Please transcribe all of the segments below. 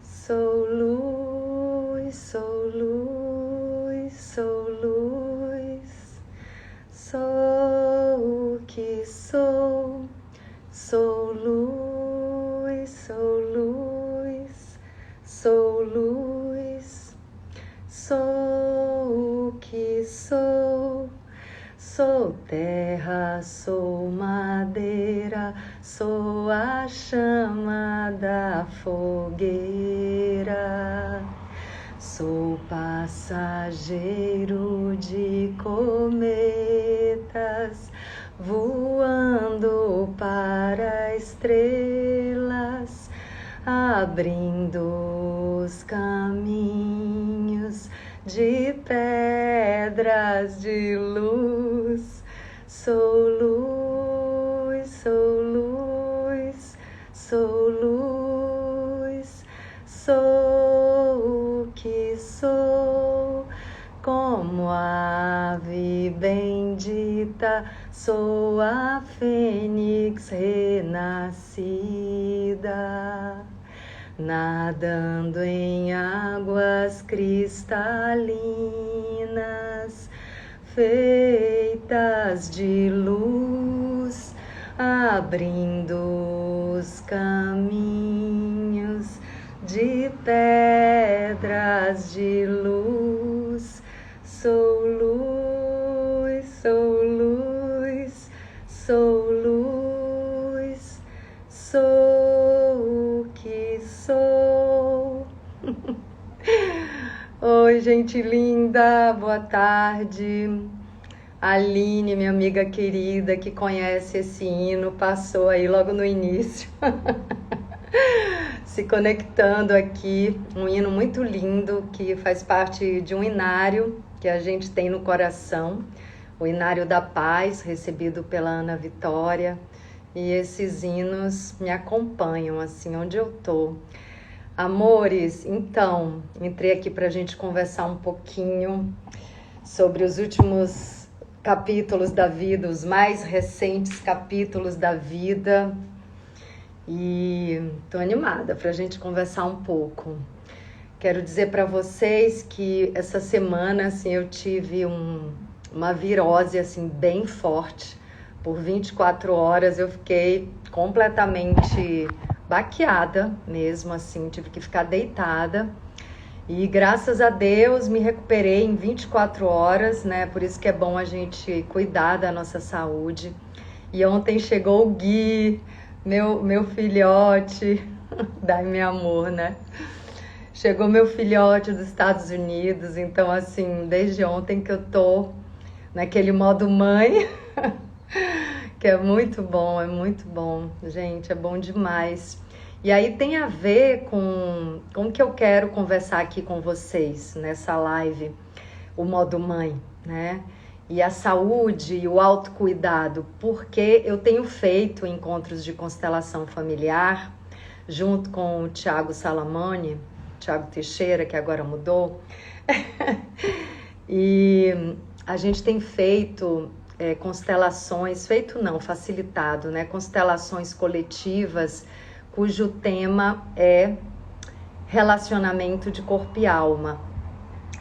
Sou luz, sou luz, sou luz, sou o que sou, sou luz, sou luz, sou luz, sou o que sou. Sou terra, sou madeira, sou a chama da fogueira. Sou passageiro de cometas, voando para estrelas, abrindo os caminhos de pedras de luz. Sou luz, sou luz, sou luz, sou o que sou, como ave bendita, sou a fênix renascida, nadando em águas cristalinas, feitas de luz, abrindo os caminhos de pedras de luz. Sou luz, sou luz, sou luz, sou o que sou. Oi, gente linda, boa tarde. Aline, minha amiga querida, que conhece esse hino, passou aí logo no início, se conectando aqui. Um hino muito lindo que faz parte de um inário que a gente tem no coração, o Inário da Paz, recebido pela Ana Vitória. E esses hinos me acompanham, assim, onde eu tô. Amores, então, entrei aqui para a gente conversar um pouquinho sobre os últimos capítulos da vida, os mais recentes capítulos da vida. E tô animada para a gente conversar um pouco. Quero dizer para vocês que essa semana, assim, eu tive uma virose, assim, bem forte. Por 24 horas eu fiquei completamente baqueada mesmo, assim, tive que ficar deitada. E graças a Deus me recuperei em 24 horas, né? Por isso que é bom a gente cuidar da nossa saúde. E ontem chegou o Gui, meu filhote, dai-me amor, né? Chegou meu filhote dos Estados Unidos, então assim, desde ontem que eu tô naquele modo mãe, que é muito bom, gente, é bom demais. E aí tem a ver com o que eu quero conversar aqui com vocês nessa live, o modo mãe, né? E a saúde e o autocuidado, porque eu tenho feito encontros de constelação familiar junto com o Thiago Salamone, Thiago Teixeira, que agora mudou, e a gente tem feito constelações, facilitado, né? Constelações coletivas, cujo tema é relacionamento de corpo e alma.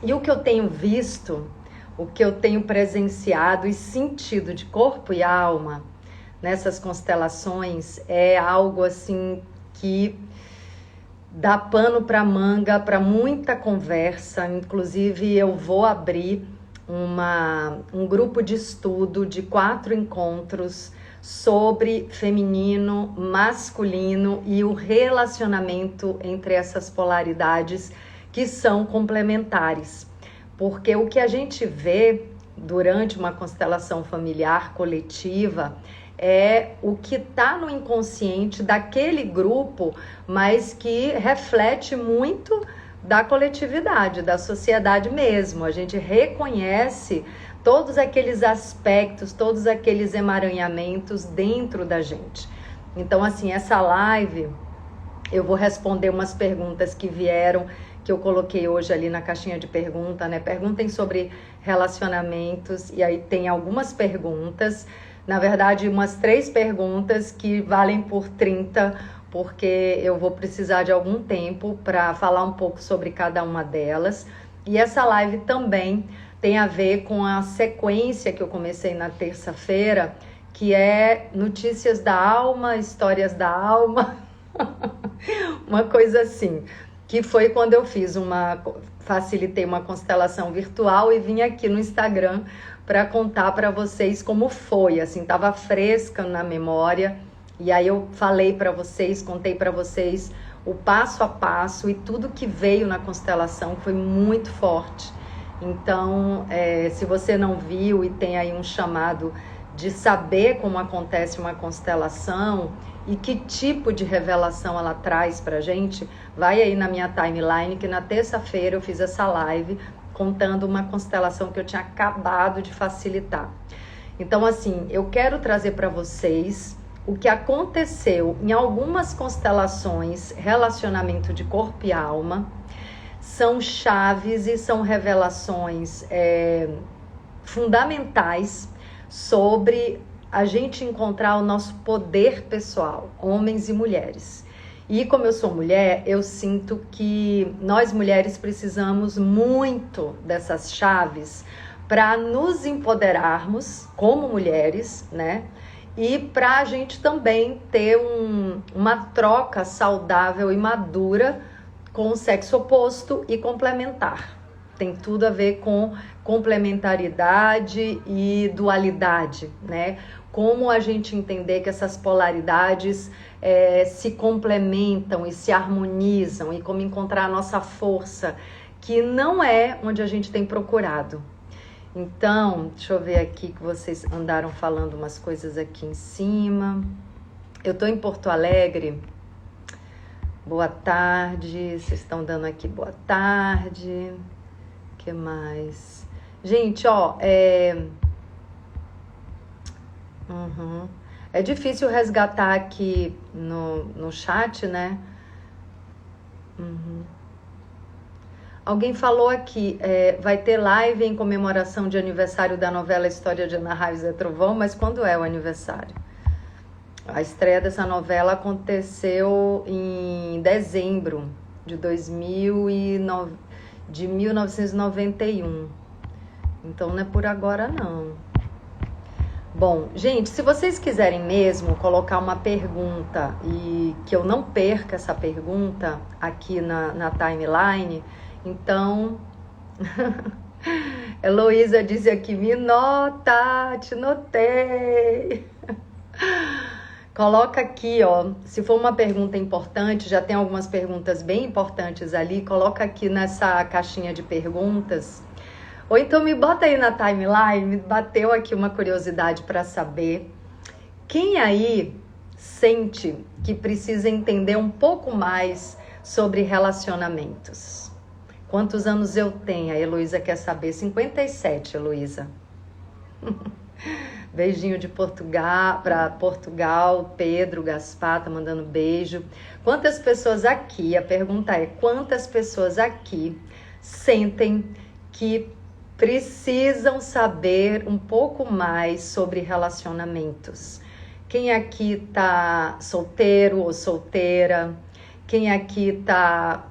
E o que eu tenho visto, o que eu tenho presenciado e sentido de corpo e alma nessas constelações é algo assim que dá pano para manga, para muita conversa. Inclusive eu vou abrir um grupo de estudo de 4 encontros sobre feminino, masculino e o relacionamento entre essas polaridades que são complementares. Porque o que a gente vê durante uma constelação familiar coletiva é o que está no inconsciente daquele grupo, mas que reflete muito da coletividade, da sociedade mesmo. A gente reconhece todos aqueles aspectos, todos aqueles emaranhamentos dentro da gente. Então, assim, essa live, eu vou responder umas perguntas que vieram, que eu coloquei hoje ali na caixinha de pergunta, né? Perguntem sobre relacionamentos, e aí tem algumas perguntas, na verdade, umas 3 perguntas que valem por 30, porque eu vou precisar de algum tempo para falar um pouco sobre cada uma delas. E essa live também tem a ver com a sequência que eu comecei na terça-feira, que é Notícias da Alma, Histórias da Alma, uma coisa assim, que foi quando eu facilitei uma constelação virtual e vim aqui no Instagram para contar para vocês como foi, assim, estava fresca na memória, e aí eu falei para vocês, contei para vocês o passo a passo e tudo que veio na constelação foi muito forte. Então, se você não viu e tem aí um chamado de saber como acontece uma constelação e que tipo de revelação ela traz pra gente, vai aí na minha timeline, que na terça-feira eu fiz essa live contando uma constelação que eu tinha acabado de facilitar. Então, assim, eu quero trazer para vocês o que aconteceu em algumas constelações, relacionamento de corpo e alma. São chaves e são revelações fundamentais sobre a gente encontrar o nosso poder pessoal, homens e mulheres. E como eu sou mulher, eu sinto que nós mulheres precisamos muito dessas chaves para nos empoderarmos como mulheres, né? E para a gente também ter uma troca saudável e madura com o sexo oposto e complementar. Tem tudo a ver com complementaridade e dualidade, né? Como a gente entender que essas polaridades se complementam e se harmonizam, e como encontrar a nossa força, que não é onde a gente tem procurado. Então, deixa eu ver aqui que vocês andaram falando umas coisas aqui em cima. Eu tô em Porto Alegre. Boa tarde, vocês estão dando aqui boa tarde. O que mais? Gente, ó, é difícil resgatar aqui no chat, né? Alguém falou aqui, vai ter live em comemoração de aniversário da novela História de Ana Raiva e Zé Trovão, mas quando é o aniversário? A estreia dessa novela aconteceu em dezembro de 1991. Então não é por agora, não. Bom, gente, se vocês quiserem mesmo colocar uma pergunta e que eu não perca essa pergunta aqui na timeline, então... Heloísa disse aqui, me nota, te notei. Coloca aqui, ó, se for uma pergunta importante, já tem algumas perguntas bem importantes ali, coloca aqui nessa caixinha de perguntas. Ou então me bota aí na timeline, me bateu aqui uma curiosidade para saber. Quem aí sente que precisa entender um pouco mais sobre relacionamentos? Quantos anos eu tenho? A Heloísa quer saber. 57, Heloísa. Beijinho de Portugal, para Portugal. Pedro Gaspar tá mandando beijo. Quantas pessoas aqui, a pergunta é, quantas pessoas aqui sentem que precisam saber um pouco mais sobre relacionamentos? Quem aqui tá solteiro ou solteira? Quem aqui tá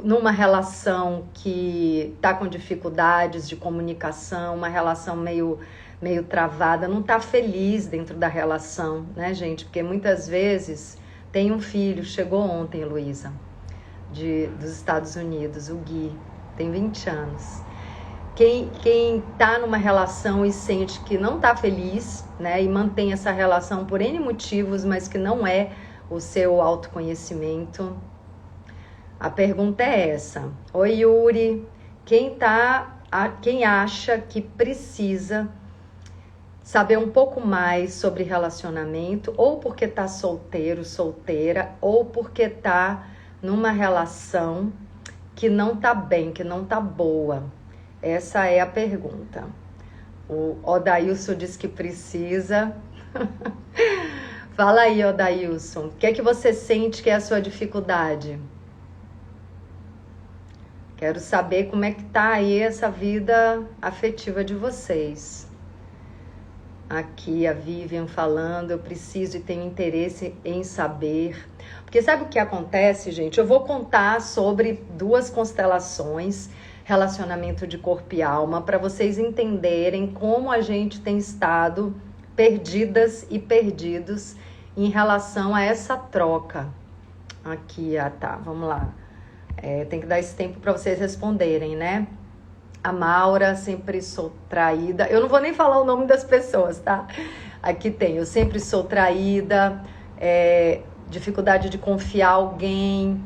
numa relação que tá com dificuldades de comunicação, uma relação meio travada, não tá feliz dentro da relação, né, gente? Porque muitas vezes tem um filho, chegou ontem, Luísa, dos Estados Unidos, o Gui, tem 20 anos. Quem tá numa relação e sente que não tá feliz, né, e mantém essa relação por N motivos, mas que não é o seu autoconhecimento. A pergunta é essa. Oi, Yuri. Quem acha que precisa saber um pouco mais sobre relacionamento, ou porque tá solteiro, solteira, ou porque tá numa relação que não tá bem, que não tá boa? Essa é a pergunta. O Odailson diz que precisa. Fala aí, Odailson. O que é que você sente que é a sua dificuldade? Quero saber como é que tá aí essa vida afetiva de vocês. Aqui a Vivian falando, eu preciso e tenho interesse em saber. Porque sabe o que acontece, gente? Eu vou contar sobre 2 constelações, relacionamento de corpo e alma, para vocês entenderem como a gente tem estado perdidas e perdidos em relação a essa troca. Aqui, tá, vamos lá. Tem que dar esse tempo para vocês responderem, né? A Maura, sempre sou traída. Eu não vou nem falar o nome das pessoas, tá? Aqui tem, eu sempre sou traída, dificuldade de confiar em alguém.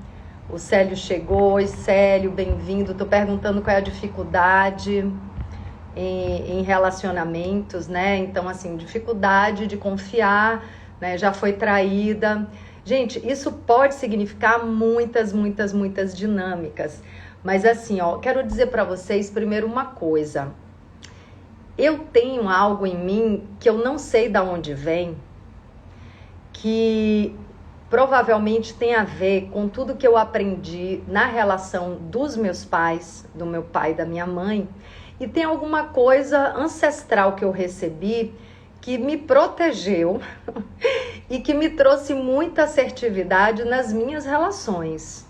O Célio chegou. Oi, Célio, bem-vindo. Tô perguntando qual é a dificuldade em relacionamentos, né? Então, assim, dificuldade de confiar, né? Já foi traída. Gente, isso pode significar muitas dinâmicas. Mas assim, quero dizer para vocês primeiro uma coisa. Eu tenho algo em mim que eu não sei de onde vem, que provavelmente tem a ver com tudo que eu aprendi na relação dos meus pais, do meu pai e da minha mãe, e tem alguma coisa ancestral que eu recebi que me protegeu e que me trouxe muita assertividade nas minhas relações.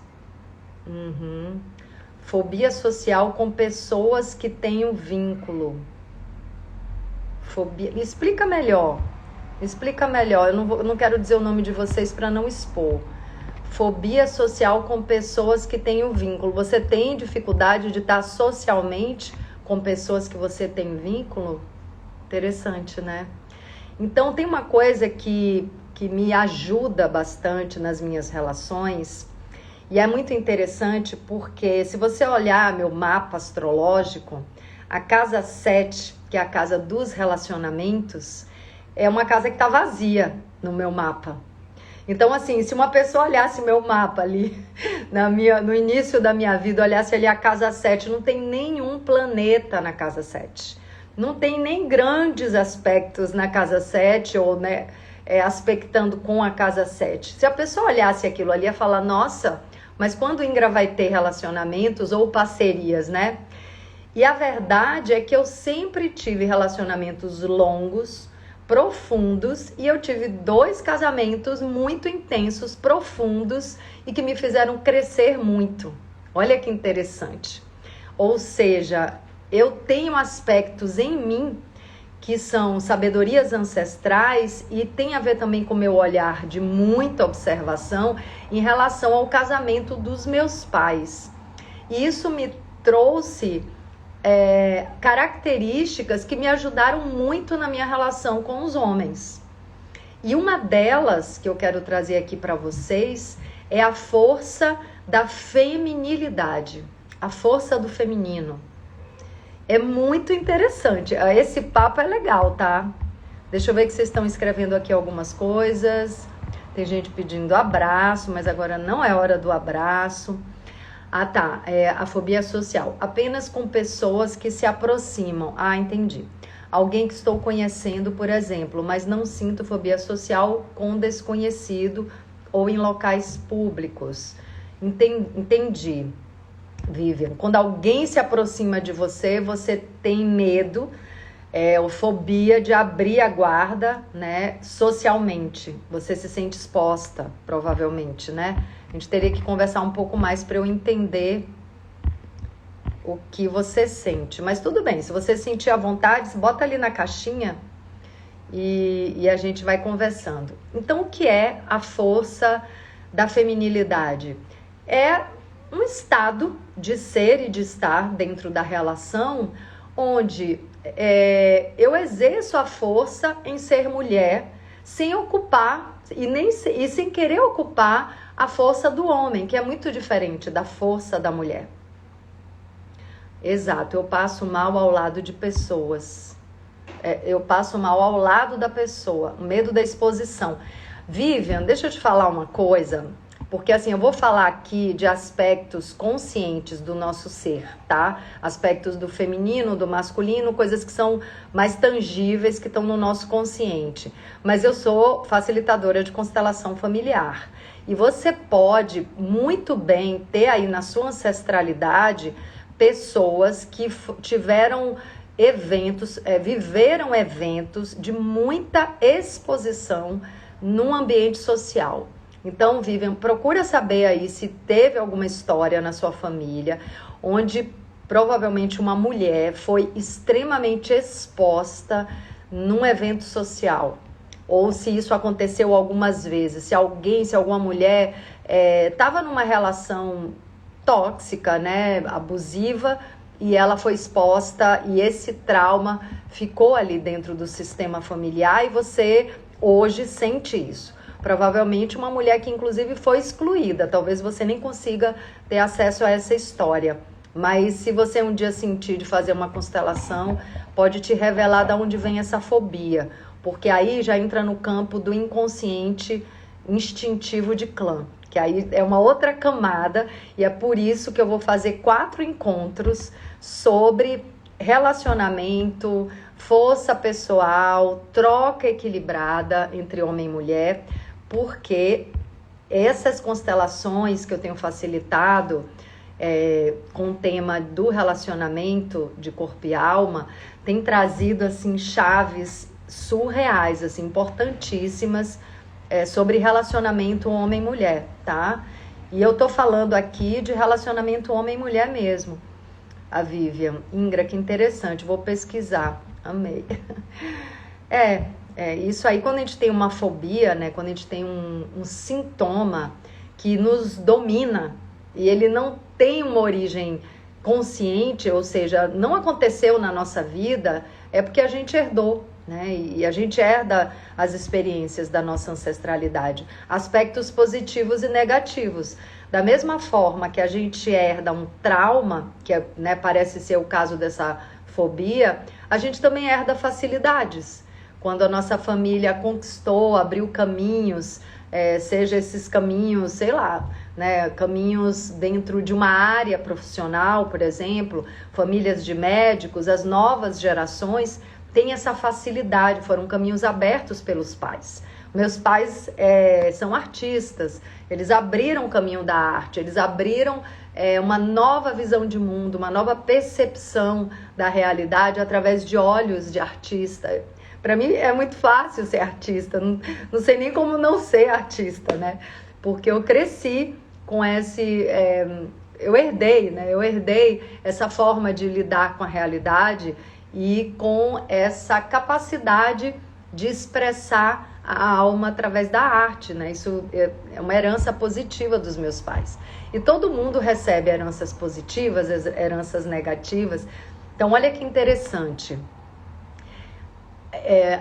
Fobia social com pessoas que têm um vínculo. Fobia. Me explica melhor. Eu não quero dizer o nome de vocês para não expor. Fobia social com pessoas que têm um vínculo. Você tem dificuldade de estar socialmente com pessoas que você tem vínculo? Interessante, né? Então tem uma coisa que me ajuda bastante nas minhas relações. E é muito interessante porque se você olhar meu mapa astrológico, a casa 7, que é a casa dos relacionamentos, é uma casa que está vazia no meu mapa. Então, assim, se uma pessoa olhasse meu mapa ali, no início da minha vida, olhasse ali a casa 7, não tem nenhum planeta na casa 7. Não tem nem grandes aspectos na casa 7, ou, né, aspectando com a casa 7. Se a pessoa olhasse aquilo ali, ia falar, nossa, mas quando o Ingra vai ter relacionamentos ou parcerias, né? E a verdade é que eu sempre tive relacionamentos longos, profundos, e eu tive 2 casamentos muito intensos, profundos, e que me fizeram crescer muito. Olha que interessante. Ou seja, eu tenho aspectos em mim que são sabedorias ancestrais e tem a ver também com o meu olhar de muita observação em relação ao casamento dos meus pais. E isso me trouxe características que me ajudaram muito na minha relação com os homens. E uma delas que eu quero trazer aqui para vocês é a força da feminilidade, a força do feminino. É muito interessante. Esse papo é legal, tá? Deixa eu ver que vocês estão escrevendo aqui algumas coisas. Tem gente pedindo abraço, mas agora não é hora do abraço. Tá. A fobia social. Apenas com pessoas que se aproximam. Entendi. Alguém que estou conhecendo, por exemplo, mas não sinto fobia social com desconhecido ou em locais públicos. Entendi. Vivian, quando alguém se aproxima de você, você tem medo, ou fobia de abrir a guarda, né, socialmente. Você se sente exposta, provavelmente, né? A gente teria que conversar um pouco mais para eu entender o que você sente. Mas tudo bem, se você sentir à vontade, bota ali na caixinha e a gente vai conversando. Então, o que é a força da feminilidade? É um estado de ser e de estar dentro da relação onde eu exerço a força em ser mulher sem ocupar e sem querer ocupar a força do homem, que é muito diferente da força da mulher. Exato, eu passo mal ao lado de pessoas. Eu passo mal ao lado da pessoa, medo da exposição. Vivian, deixa eu te falar uma coisa. Porque assim, eu vou falar aqui de aspectos conscientes do nosso ser, tá? Aspectos do feminino, do masculino, coisas que são mais tangíveis, que estão no nosso consciente. Mas eu sou facilitadora de constelação familiar. E você pode muito bem ter aí na sua ancestralidade pessoas que tiveram eventos, viveram eventos de muita exposição num ambiente social. Então, procura saber aí se teve alguma história na sua família onde provavelmente uma mulher foi extremamente exposta num evento social. Ou se isso aconteceu algumas vezes, se alguma mulher estava numa relação tóxica, né, abusiva, e ela foi exposta e esse trauma ficou ali dentro do sistema familiar e você hoje sente isso. Provavelmente uma mulher que inclusive foi excluída, talvez você nem consiga ter acesso a essa história. Mas se você um dia sentir de fazer uma constelação, pode te revelar de onde vem essa fobia. Porque aí já entra no campo do inconsciente instintivo de clã. Que aí é uma outra camada. E é por isso que eu vou fazer 4 encontros sobre relacionamento, força pessoal, troca equilibrada entre homem e mulher. Porque essas constelações que eu tenho facilitado com o tema do relacionamento de corpo e alma, tem trazido assim chaves surreais, assim, importantíssimas sobre relacionamento homem-mulher, tá? E eu tô falando aqui de relacionamento homem-mulher mesmo. A Vivian, Ingra, que interessante, vou pesquisar, amei. Isso aí, quando a gente tem uma fobia, né, quando a gente tem um sintoma que nos domina e ele não tem uma origem consciente, ou seja, não aconteceu na nossa vida, é porque a gente herdou, né? E a gente herda as experiências da nossa ancestralidade, aspectos positivos e negativos. Da mesma forma que a gente herda um trauma, que né, parece ser o caso dessa fobia, a gente também herda facilidades. Quando a nossa família conquistou, abriu caminhos, seja esses caminhos, sei lá, né, caminhos dentro de uma área profissional, por exemplo, famílias de médicos, as novas gerações têm essa facilidade, foram caminhos abertos pelos pais. Meus pais são artistas, eles abriram o caminho da arte, eles abriram uma nova visão de mundo, uma nova percepção da realidade através de olhos de artista. Para mim é muito fácil ser artista, não sei nem como não ser artista, né? Porque eu cresci com eu herdei essa forma de lidar com a realidade e com essa capacidade de expressar a alma através da arte, né? Isso é uma herança positiva dos meus pais. E todo mundo recebe heranças positivas, heranças negativas. Então, olha que interessante.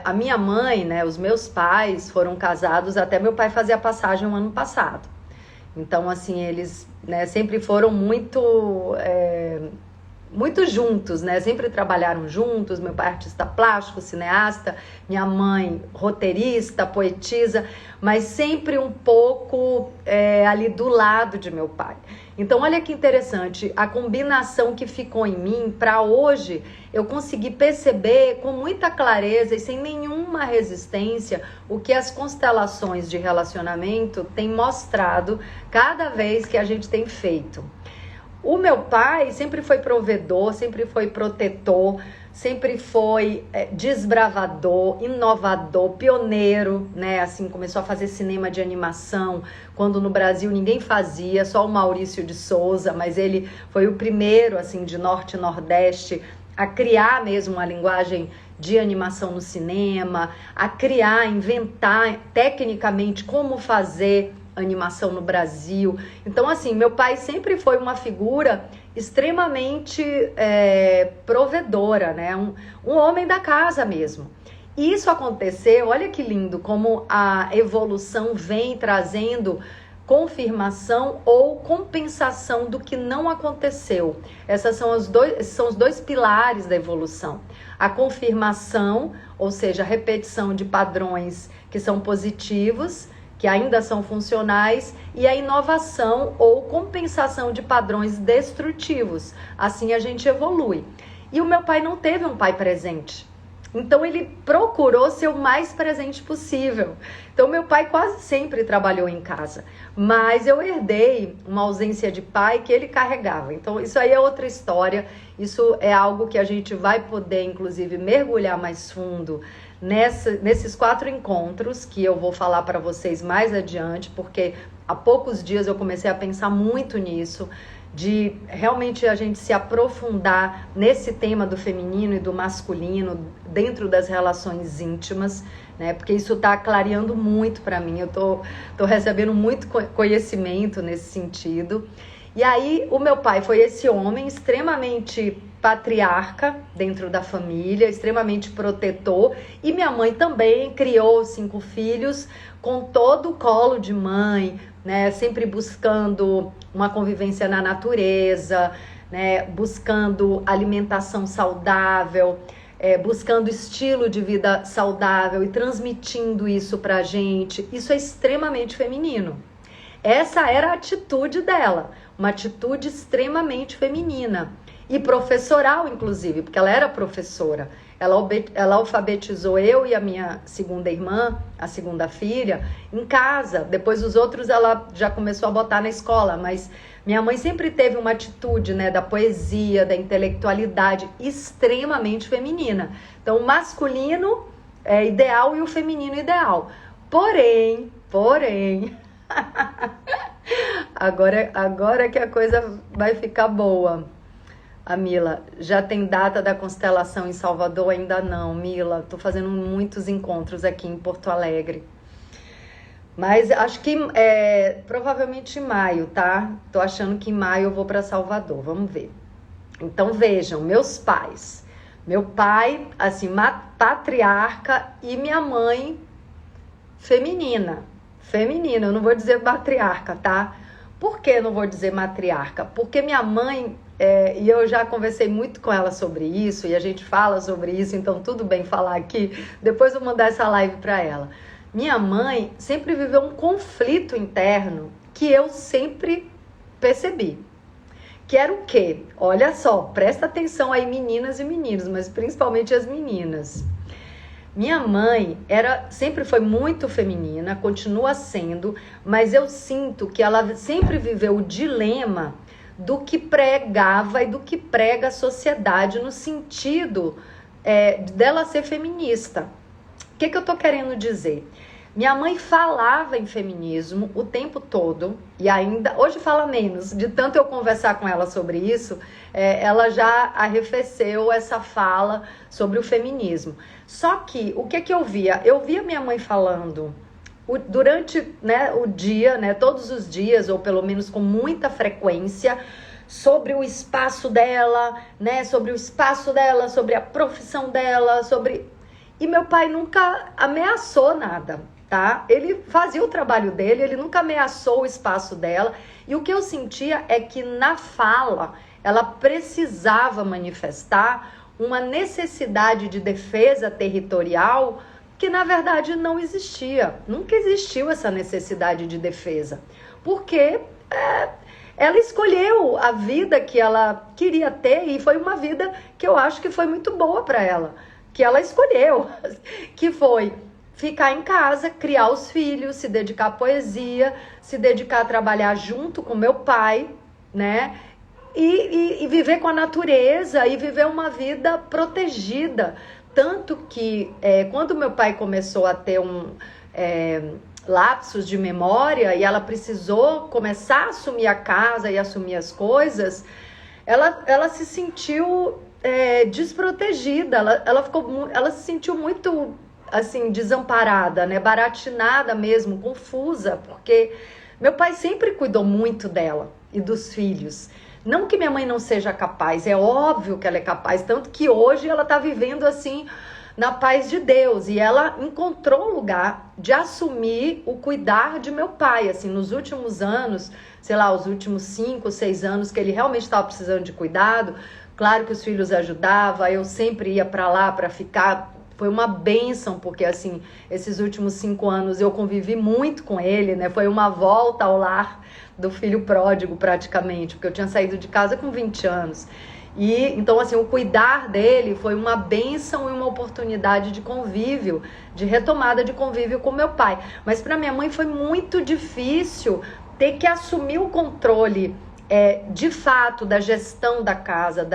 A minha mãe, né, os meus pais foram casados até meu pai fazer a passagem no ano passado. Então, assim, eles, né, sempre foram muito juntos, né? Sempre trabalharam juntos. Meu pai artista plástico, cineasta, minha mãe roteirista, poetisa, mas sempre um pouco ali do lado de meu pai. Então, olha que interessante, a combinação que ficou em mim para hoje eu consegui perceber com muita clareza e sem nenhuma resistência o que as constelações de relacionamento têm mostrado cada vez que a gente tem feito. O meu pai sempre foi provedor, sempre foi protetor, sempre foi desbravador, inovador, pioneiro, né? Assim, começou a fazer cinema de animação, quando no Brasil ninguém fazia, só o Maurício de Souza, mas ele foi o primeiro, assim, de Norte e Nordeste a criar mesmo uma linguagem de animação no cinema, a criar, inventar tecnicamente como fazer animação no Brasil. Então, assim, meu pai sempre foi uma figura extremamente provedora, né? Um homem da casa mesmo. E isso aconteceu, olha que lindo, como a evolução vem trazendo confirmação ou compensação do que não aconteceu. Esses são os dois pilares da evolução. A confirmação, ou seja, a repetição de padrões que são positivos, que ainda são funcionais, e a inovação ou compensação de padrões destrutivos. Assim a gente evolui. E o meu pai não teve um pai presente. Então ele procurou ser o mais presente possível. Então meu pai quase sempre trabalhou em casa, mas eu herdei uma ausência de pai que ele carregava. Então isso aí é outra história, isso é algo que a gente vai poder inclusive mergulhar mais fundo nesses 4 encontros que eu vou falar para vocês mais adiante, porque há poucos dias eu comecei a pensar muito nisso, de realmente a gente se aprofundar nesse tema do feminino e do masculino dentro das relações íntimas, né? Porque isso está clareando muito para mim, eu tô recebendo muito conhecimento nesse sentido. E aí o meu pai foi esse homem extremamente patriarca dentro da família, extremamente protetor, e minha mãe também criou 5 filhos com todo o colo de mãe, né, sempre buscando uma convivência na natureza, né, buscando alimentação saudável, buscando estilo de vida saudável e transmitindo isso pra gente. Isso é extremamente feminino. Essa era a atitude dela, uma atitude extremamente feminina e professoral, inclusive, porque ela era professora. Ela alfabetizou eu e a minha segunda irmã, a segunda filha, em casa. Depois os outros ela já começou a botar na escola, mas minha mãe sempre teve uma atitude, né, da poesia, da intelectualidade extremamente feminina. Então o masculino é ideal e o feminino ideal. Porém, agora que a coisa vai ficar boa. A Mila, já tem data da constelação em Salvador? Ainda não, Mila. Tô fazendo muitos encontros aqui em Porto Alegre. Mas acho que provavelmente em maio, tá? Tô achando que em maio eu vou para Salvador, vamos ver. Então vejam, meus pais. Meu pai, assim, patriarca, e minha mãe feminina. Feminina, eu não vou dizer matriarca, tá? Por que não vou dizer matriarca? Porque minha mãe... e eu já conversei muito com ela sobre isso, e a gente fala sobre isso, então tudo bem falar aqui. Depois eu vou mandar essa live para ela. Minha mãe sempre viveu um conflito interno que eu sempre percebi. Que era o quê? Olha só, presta atenção aí, meninas e meninos, mas principalmente as meninas. Minha mãe sempre foi muito feminina, continua sendo, mas eu sinto que ela sempre viveu o dilema do que pregava e do que prega a sociedade no sentido dela ser feminista. O que eu tô querendo dizer? Minha mãe falava em feminismo o tempo todo, e ainda hoje fala menos, de tanto eu conversar com ela sobre isso, ela já arrefeceu essa fala sobre o feminismo. Só que o que eu via? Eu via minha mãe falando durante, né, o dia, né, todos os dias, ou pelo menos com muita frequência, sobre o espaço dela, né, sobre a profissão dela, E meu pai nunca ameaçou nada, tá? Ele fazia o trabalho dele, ele nunca ameaçou o espaço dela, e o que eu sentia é que na fala, ela precisava manifestar uma necessidade de defesa territorial que na verdade não existia. Nunca existiu essa necessidade de defesa, porque ela escolheu a vida que ela queria ter, e foi uma vida que eu acho que foi muito boa para ela, que ela escolheu, que foi ficar em casa, criar os filhos, se dedicar à poesia, se dedicar a trabalhar junto com meu pai, né? E viver com a natureza e viver uma vida protegida. Tanto que quando meu pai começou a ter lapsos de memória e ela precisou começar a assumir a casa e assumir as coisas, ela se sentiu desprotegida, ela se sentiu muito assim, desamparada, né? Baratinada mesmo, confusa, porque meu pai sempre cuidou muito dela e dos filhos. Não que minha mãe não seja capaz, é óbvio que ela é capaz, tanto que hoje ela está vivendo assim na paz de Deus, e ela encontrou um lugar de assumir o cuidar de meu pai, assim, nos últimos anos, sei lá, os últimos 5, 6 anos que ele realmente estava precisando de cuidado. Claro que os filhos ajudavam, eu sempre ia para lá para ficar. Foi uma bênção, porque assim, esses últimos 5 anos eu convivi muito com ele, né? Foi uma volta ao lar do filho pródigo praticamente, porque eu tinha saído de casa com 20 anos. E então, assim, o cuidar dele foi uma bênção e uma oportunidade de convívio, de retomada de convívio com meu pai. Mas para minha mãe foi muito difícil ter que assumir o controle, de fato, da gestão da casa,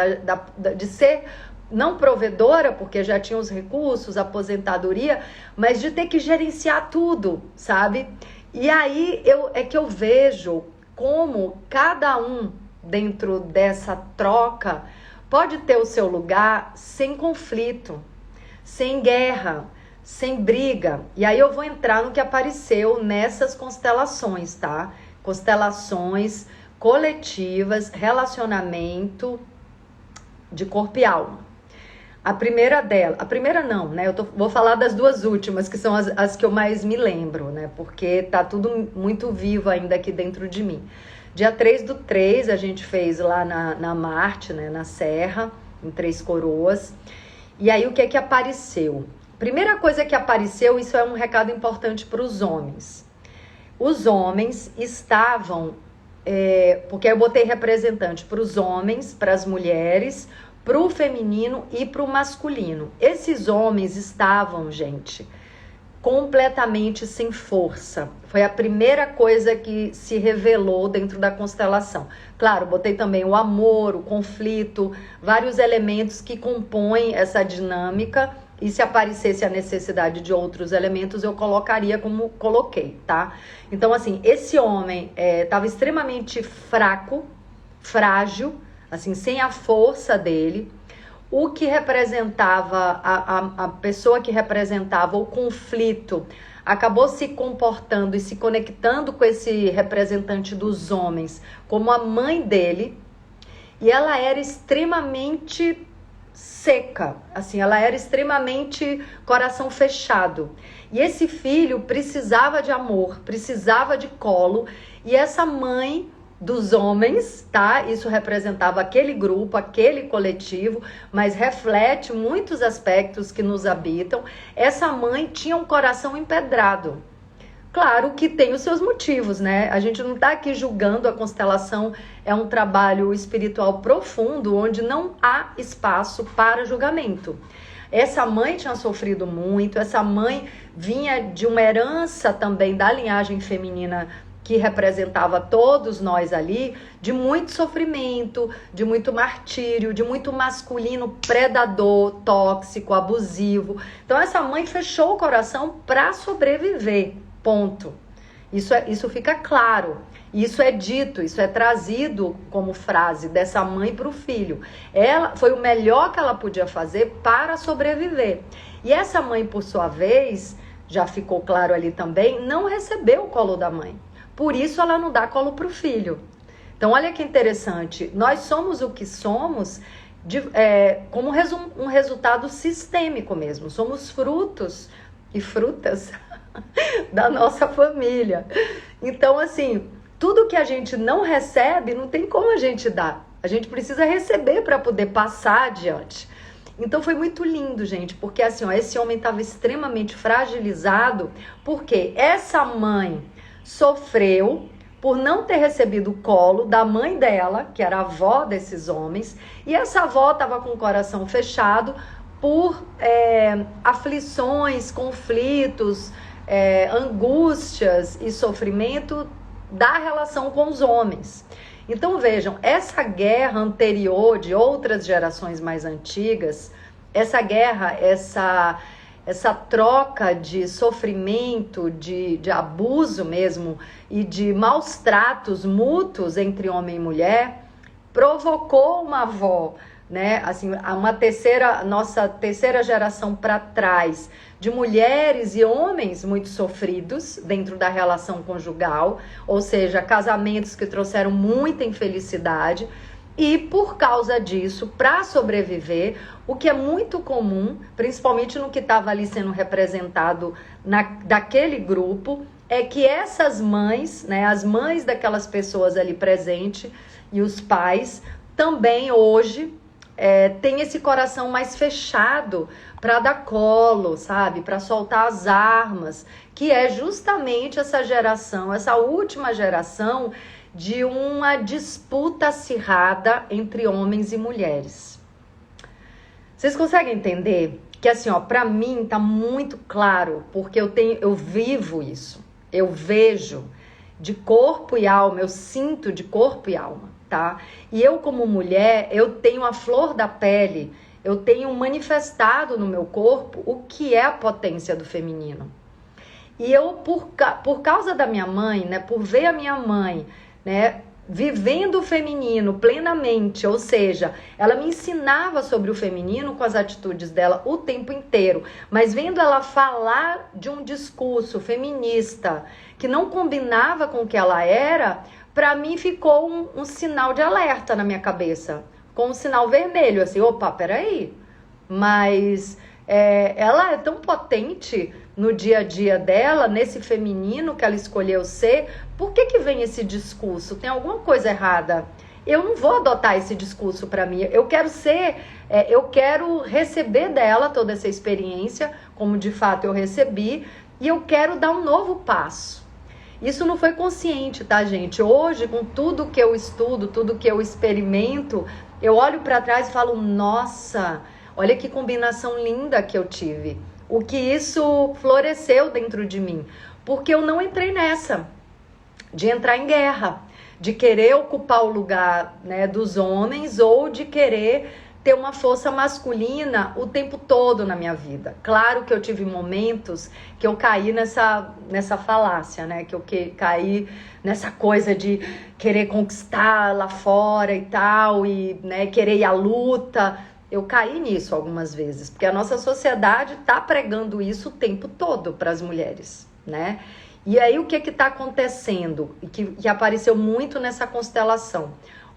de ser não provedora, porque já tinha os recursos, aposentadoria, mas de ter que gerenciar tudo, sabe? E aí eu vejo como cada um dentro dessa troca pode ter o seu lugar sem conflito, sem guerra, sem briga. E aí eu vou entrar no que apareceu nessas constelações, tá? Constelações coletivas, relacionamento de corpo e alma. A primeira não, né? Vou falar das duas últimas, que são as que eu mais me lembro, né? Porque tá tudo muito vivo ainda aqui dentro de mim. Dia 3/3, a gente fez lá na Marte, né? Na Serra, em Três Coroas. E aí, o que é que apareceu? Primeira coisa que apareceu, isso é um recado importante para os homens. Os homens estavam... porque eu botei representante para os homens, para as mulheres, para o feminino e para o masculino. Esses homens estavam, gente, completamente sem força. Foi a primeira coisa que se revelou dentro da constelação. Claro, botei também o amor, o conflito, vários elementos que compõem essa dinâmica. E se aparecesse a necessidade de outros elementos, eu colocaria como coloquei, tá? Então, assim, esse homem estava extremamente fraco, frágil, assim, sem a força dele. O que representava, a pessoa que representava o conflito, acabou se comportando e se conectando com esse representante dos homens como a mãe dele. E ela era extremamente seca, assim, ela era extremamente coração fechado. E esse filho precisava de amor, precisava de colo, e essa mãe dos homens, tá? Isso representava aquele grupo, aquele coletivo, mas reflete muitos aspectos que nos habitam. Essa mãe tinha um coração empedrado. Claro que tem os seus motivos, né? A gente não tá aqui julgando, a constelação é um trabalho espiritual profundo, onde não há espaço para julgamento. Essa mãe tinha sofrido muito, essa mãe vinha de uma herança também da linhagem feminina que representava todos nós ali, de muito sofrimento, de muito martírio, de muito masculino predador, tóxico, abusivo. Então essa mãe fechou o coração para sobreviver. Ponto. Isso fica claro. Isso é dito, isso é trazido como frase dessa mãe para o filho. Ela foi o melhor que ela podia fazer para sobreviver. E essa mãe, por sua vez, já ficou claro ali também, não recebeu o colo da mãe. Por isso ela não dá colo para o filho. Então olha que interessante. Nós somos o que somos como um resultado sistêmico mesmo. Somos frutos e frutas da nossa família. Então, assim, tudo que a gente não recebe, não tem como a gente dar. A gente precisa receber para poder passar adiante. Então foi muito lindo, gente, porque assim, ó, esse homem estava extremamente fragilizado, porque essa mãe sofreu por não ter recebido o colo da mãe dela, que era a avó desses homens, e essa avó estava com o coração fechado por aflições, conflitos, angústias e sofrimento da relação com os homens. Então vejam, essa guerra anterior de outras gerações mais antigas, essa guerra, essa troca de sofrimento, de abuso mesmo e de maus tratos mútuos entre homem e mulher, provocou uma avó, né? Assim, nossa terceira geração para trás, de mulheres e homens muito sofridos dentro da relação conjugal, ou seja, casamentos que trouxeram muita infelicidade. E por causa disso, para sobreviver, o que é muito comum, principalmente no que estava ali sendo representado daquele grupo, é que essas mães, né, as mães daquelas pessoas ali presentes e os pais, também hoje têm esse coração mais fechado para dar colo, sabe? Para soltar as armas, que é justamente essa geração, essa última geração de uma disputa acirrada entre homens e mulheres. Vocês conseguem entender que assim, ó, para mim tá muito claro, porque eu vivo isso, eu vejo de corpo e alma, eu sinto de corpo e alma, tá? E eu como mulher, eu tenho a flor da pele, eu tenho manifestado no meu corpo o que é a potência do feminino. E eu, por causa da minha mãe, né, por ver a minha mãe, né, vivendo o feminino plenamente, ou seja, ela me ensinava sobre o feminino com as atitudes dela o tempo inteiro, mas vendo ela falar de um discurso feminista que não combinava com o que ela era, para mim ficou um sinal de alerta na minha cabeça, com um sinal vermelho, assim, opa, peraí, mas ela é tão potente no dia a dia dela, nesse feminino que ela escolheu ser, por que vem esse discurso? Tem alguma coisa errada? Eu não vou adotar esse discurso para mim, eu quero receber dela toda essa experiência, como de fato eu recebi, e eu quero dar um novo passo. Isso não foi consciente, tá, gente? Hoje, com tudo que eu estudo, tudo que eu experimento, eu olho para trás e falo, nossa, olha que combinação linda que eu tive. O que isso floresceu dentro de mim. Porque eu não entrei nessa, de entrar em guerra, de querer ocupar o lugar, né, dos homens ou de querer ter uma força masculina o tempo todo na minha vida. Claro que eu tive momentos que eu caí nessa falácia, né? Que eu caí nessa coisa de querer conquistar lá fora e tal, e né, querer ir à luta. Eu caí nisso algumas vezes, porque a nossa sociedade está pregando isso o tempo todo para as mulheres, né? E aí o que está acontecendo? E que apareceu muito nessa constelação.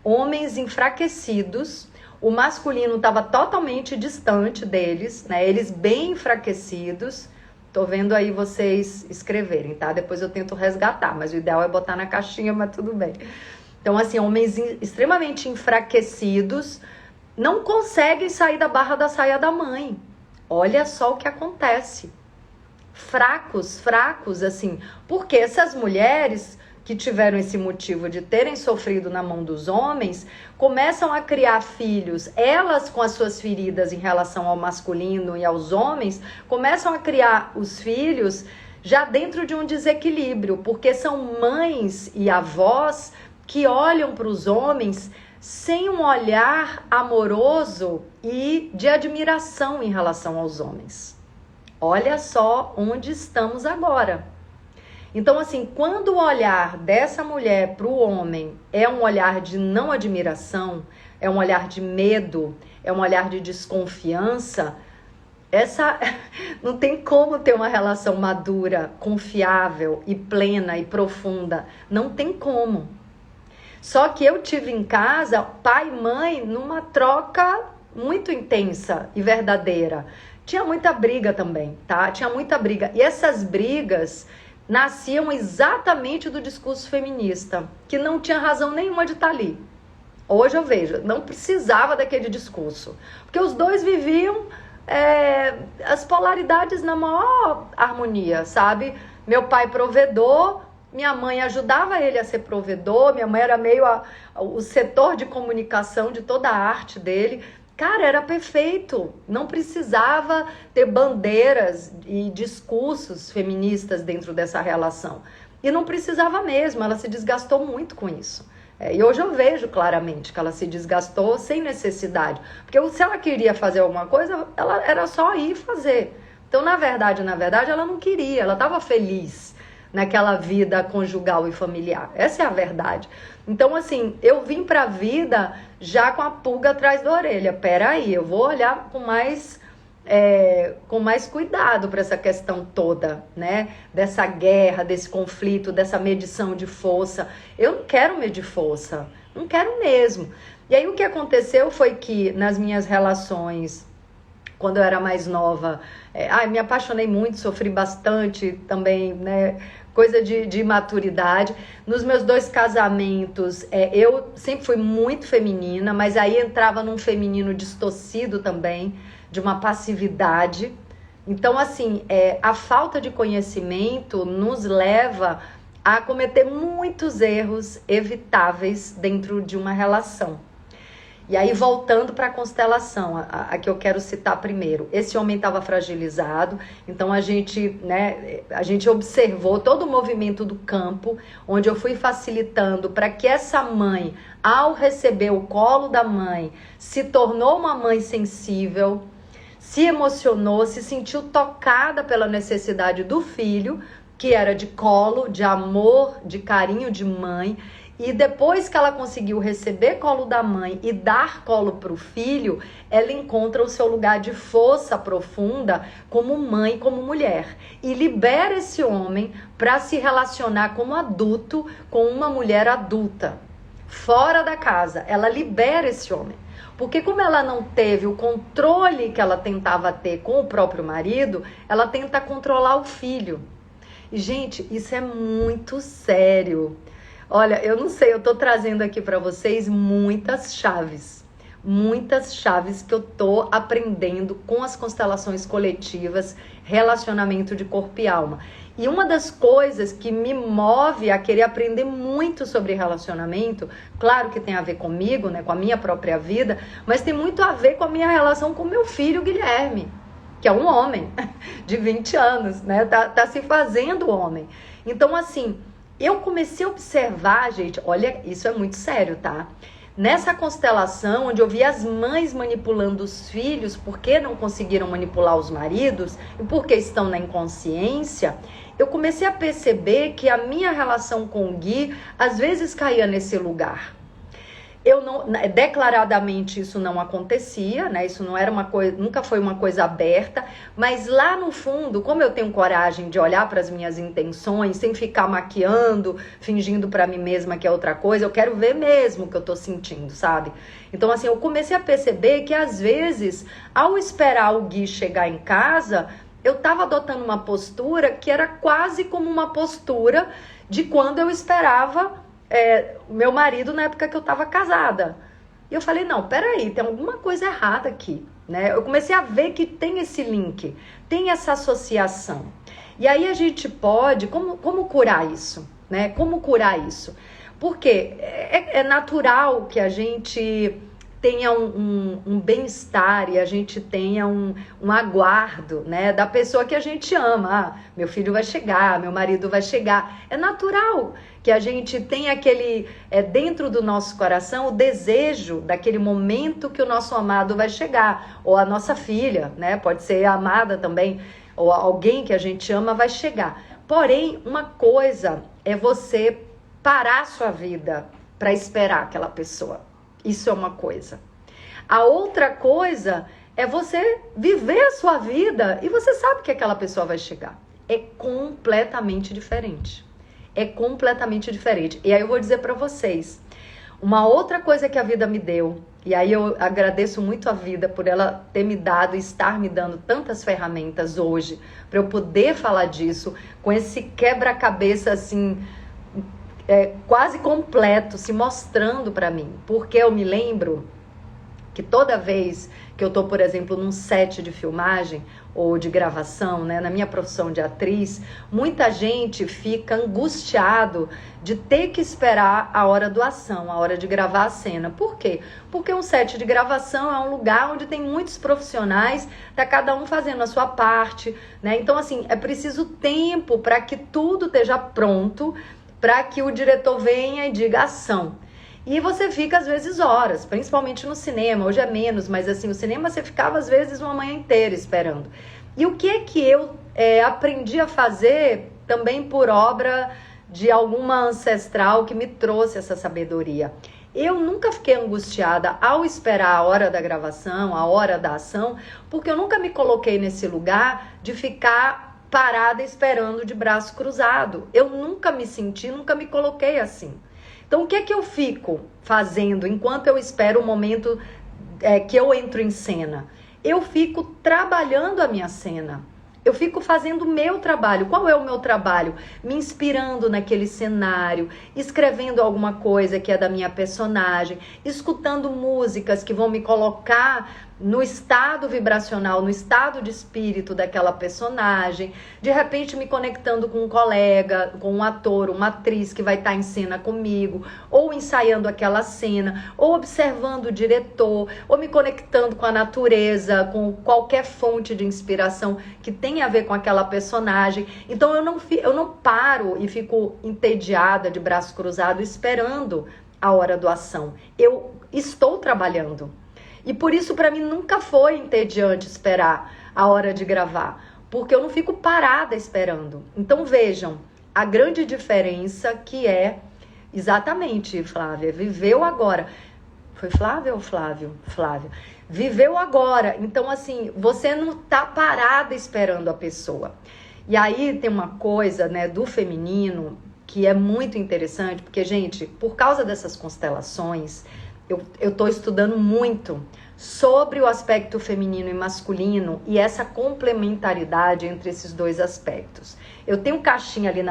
Homens enfraquecidos, o masculino estava totalmente distante deles, né? Eles bem enfraquecidos. Tô vendo aí vocês escreverem, tá? Depois eu tento resgatar, mas o ideal é botar na caixinha, mas tudo bem. Então, assim, homens extremamente enfraquecidos, não conseguem sair da barra da saia da mãe. Olha só o que acontece. Fracos, assim. Porque essas mulheres que tiveram esse motivo de terem sofrido na mão dos homens, começam a criar filhos, elas com as suas feridas em relação ao masculino e aos homens, começam a criar os filhos já dentro de um desequilíbrio, porque são mães e avós que olham para os homens sem um olhar amoroso e de admiração em relação aos homens. Olha só onde estamos agora. Então, assim, quando o olhar dessa mulher para o homem é um olhar de não admiração, é um olhar de medo, é um olhar de desconfiança, não tem como ter uma relação madura, confiável e plena e profunda. Não tem como. Só que eu tive em casa pai e mãe numa troca muito intensa e verdadeira. Tinha muita briga também, tá? Tinha muita briga. E essas brigas nasciam exatamente do discurso feminista, que não tinha razão nenhuma de estar ali. Hoje eu vejo, não precisava daquele discurso. Porque os dois viviam as polaridades na maior harmonia, sabe? Meu pai provedor, minha mãe ajudava ele a ser provedor, minha mãe era meio o setor de comunicação de toda a arte dele. Cara, era perfeito, não precisava ter bandeiras e discursos feministas dentro dessa relação. E não precisava mesmo, ela se desgastou muito com isso. E hoje eu vejo claramente que ela se desgastou sem necessidade. Porque se ela queria fazer alguma coisa, ela era só ir fazer. Então, na verdade, ela não queria, ela estava feliz naquela vida conjugal e familiar. Essa é a verdade. Então, assim, eu vim pra vida já com a pulga atrás da orelha. Peraí, eu vou olhar com mais cuidado para essa questão toda, né? Dessa guerra, desse conflito, dessa medição de força. Eu não quero medir força, não quero mesmo. E aí o que aconteceu foi que nas minhas relações, quando eu era mais nova, me apaixonei muito, sofri bastante também, né? Coisa de maturidade. Nos meus 2 casamentos, eu sempre fui muito feminina, mas aí entrava num feminino distorcido também, de uma passividade. Então, assim, a falta de conhecimento nos leva a cometer muitos erros evitáveis dentro de uma relação. E aí, voltando para a constelação, a que eu quero citar primeiro, esse homem estava fragilizado, então a gente observou todo o movimento do campo, onde eu fui facilitando para que essa mãe, ao receber o colo da mãe, se tornou uma mãe sensível, se emocionou, se sentiu tocada pela necessidade do filho, que era de colo, de amor, de carinho de mãe. E depois que ela conseguiu receber colo da mãe e dar colo para o filho, ela encontra o seu lugar de força profunda como mãe, como mulher. E libera esse homem para se relacionar como adulto com uma mulher adulta, fora da casa. Ela libera esse homem. Porque como ela não teve o controle que ela tentava ter com o próprio marido, ela tenta controlar o filho. E, gente, isso é muito sério. Olha, eu não sei, eu tô trazendo aqui para vocês muitas chaves que eu tô aprendendo com as constelações coletivas, relacionamento de corpo e alma. E uma das coisas que me move a querer aprender muito sobre relacionamento, claro que tem a ver comigo, né, com a minha própria vida, mas tem muito a ver com a minha relação com meu filho Guilherme, que é um homem de 20 anos, né, tá se fazendo homem. Então, assim, eu comecei a observar, gente, olha, isso é muito sério, tá? Nessa constelação, onde eu vi as mães manipulando os filhos porque não conseguiram manipular os maridos e porque estão na inconsciência, eu comecei a perceber que a minha relação com o Gui, às vezes caía nesse lugar. Eu não, declaradamente isso não acontecia, né? Isso não era uma coisa, nunca foi uma coisa aberta, mas lá no fundo, como eu tenho coragem de olhar para as minhas intenções, sem ficar maquiando, fingindo para mim mesma que é outra coisa, eu quero ver mesmo o que eu tô sentindo, sabe? Então, assim, eu comecei a perceber que às vezes, ao esperar o Gui chegar em casa, eu tava adotando uma postura que era quase como uma postura de quando eu esperava o meu marido na época que eu tava casada. E eu falei, não, peraí, tem alguma coisa errada aqui, né? Eu comecei a ver que tem esse link, tem essa associação. E aí a gente pode, como curar isso, né? Como curar isso? Porque é natural que a gente tenha um bem-estar e a gente tenha um aguardo, né, da pessoa que a gente ama. Ah, meu filho vai chegar, meu marido vai chegar. É natural que a gente tenha aquele, dentro do nosso coração, o desejo daquele momento que o nosso amado vai chegar. Ou a nossa filha, né, pode ser a amada também, ou alguém que a gente ama vai chegar. Porém, uma coisa é você parar a sua vida para esperar aquela pessoa. Isso é uma coisa. A outra coisa é você viver a sua vida e você sabe que aquela pessoa vai chegar. É completamente diferente. É completamente diferente. E aí eu vou dizer para vocês, uma outra coisa que a vida me deu, e aí eu agradeço muito a vida por ela ter me dado e estar me dando tantas ferramentas hoje para eu poder falar disso, com esse quebra-cabeça assim, quase completo, se mostrando para mim. Porque eu me lembro que toda vez que eu tô, por exemplo, num set de filmagem ou de gravação, né, na minha profissão de atriz, muita gente fica angustiado de ter que esperar a hora do ação, a hora de gravar a cena. Por quê? Porque um set de gravação é um lugar onde tem muitos profissionais, tá cada um fazendo a sua parte, né? Então, assim, é preciso tempo para que tudo esteja pronto, para que o diretor venha e diga ação. E você fica, às vezes, horas, principalmente no cinema. Hoje é menos, mas assim, o cinema você ficava, às vezes, uma manhã inteira esperando. E o que é que eu aprendi a fazer também por obra de alguma ancestral que me trouxe essa sabedoria? Eu nunca fiquei angustiada ao esperar a hora da gravação, a hora da ação, porque eu nunca me coloquei nesse lugar de ficar parada esperando de braço cruzado. Eu nunca me senti, nunca me coloquei assim. Então, o que é que eu fico fazendo enquanto eu espero o momento que eu entro em cena? Eu fico trabalhando a minha cena. Eu fico fazendo o meu trabalho. Qual é o meu trabalho? Me inspirando naquele cenário, escrevendo alguma coisa que é da minha personagem, escutando músicas que vão me colocar no estado vibracional, no estado de espírito daquela personagem, de repente me conectando com um colega, com um ator, uma atriz que vai estar em cena comigo, ou ensaiando aquela cena, ou observando o diretor, ou me conectando com a natureza, com qualquer fonte de inspiração que tenha a ver com aquela personagem. Então eu não paro e fico entediada de braço cruzado esperando a hora do ação. Eu estou trabalhando. E por isso, para mim, nunca foi entediante esperar a hora de gravar, porque eu não fico parada esperando. Então, vejam, a grande diferença que é, exatamente, Flávia, viveu agora. Foi Flávia ou Flávio? Flávio. Viveu agora. Então, assim, você não tá parada esperando a pessoa. E aí tem uma coisa, né, do feminino que é muito interessante, porque, gente, por causa dessas constelações, eu tô estudando muito sobre o aspecto feminino e masculino e essa complementaridade entre esses dois aspectos. Eu tenho caixinha ali,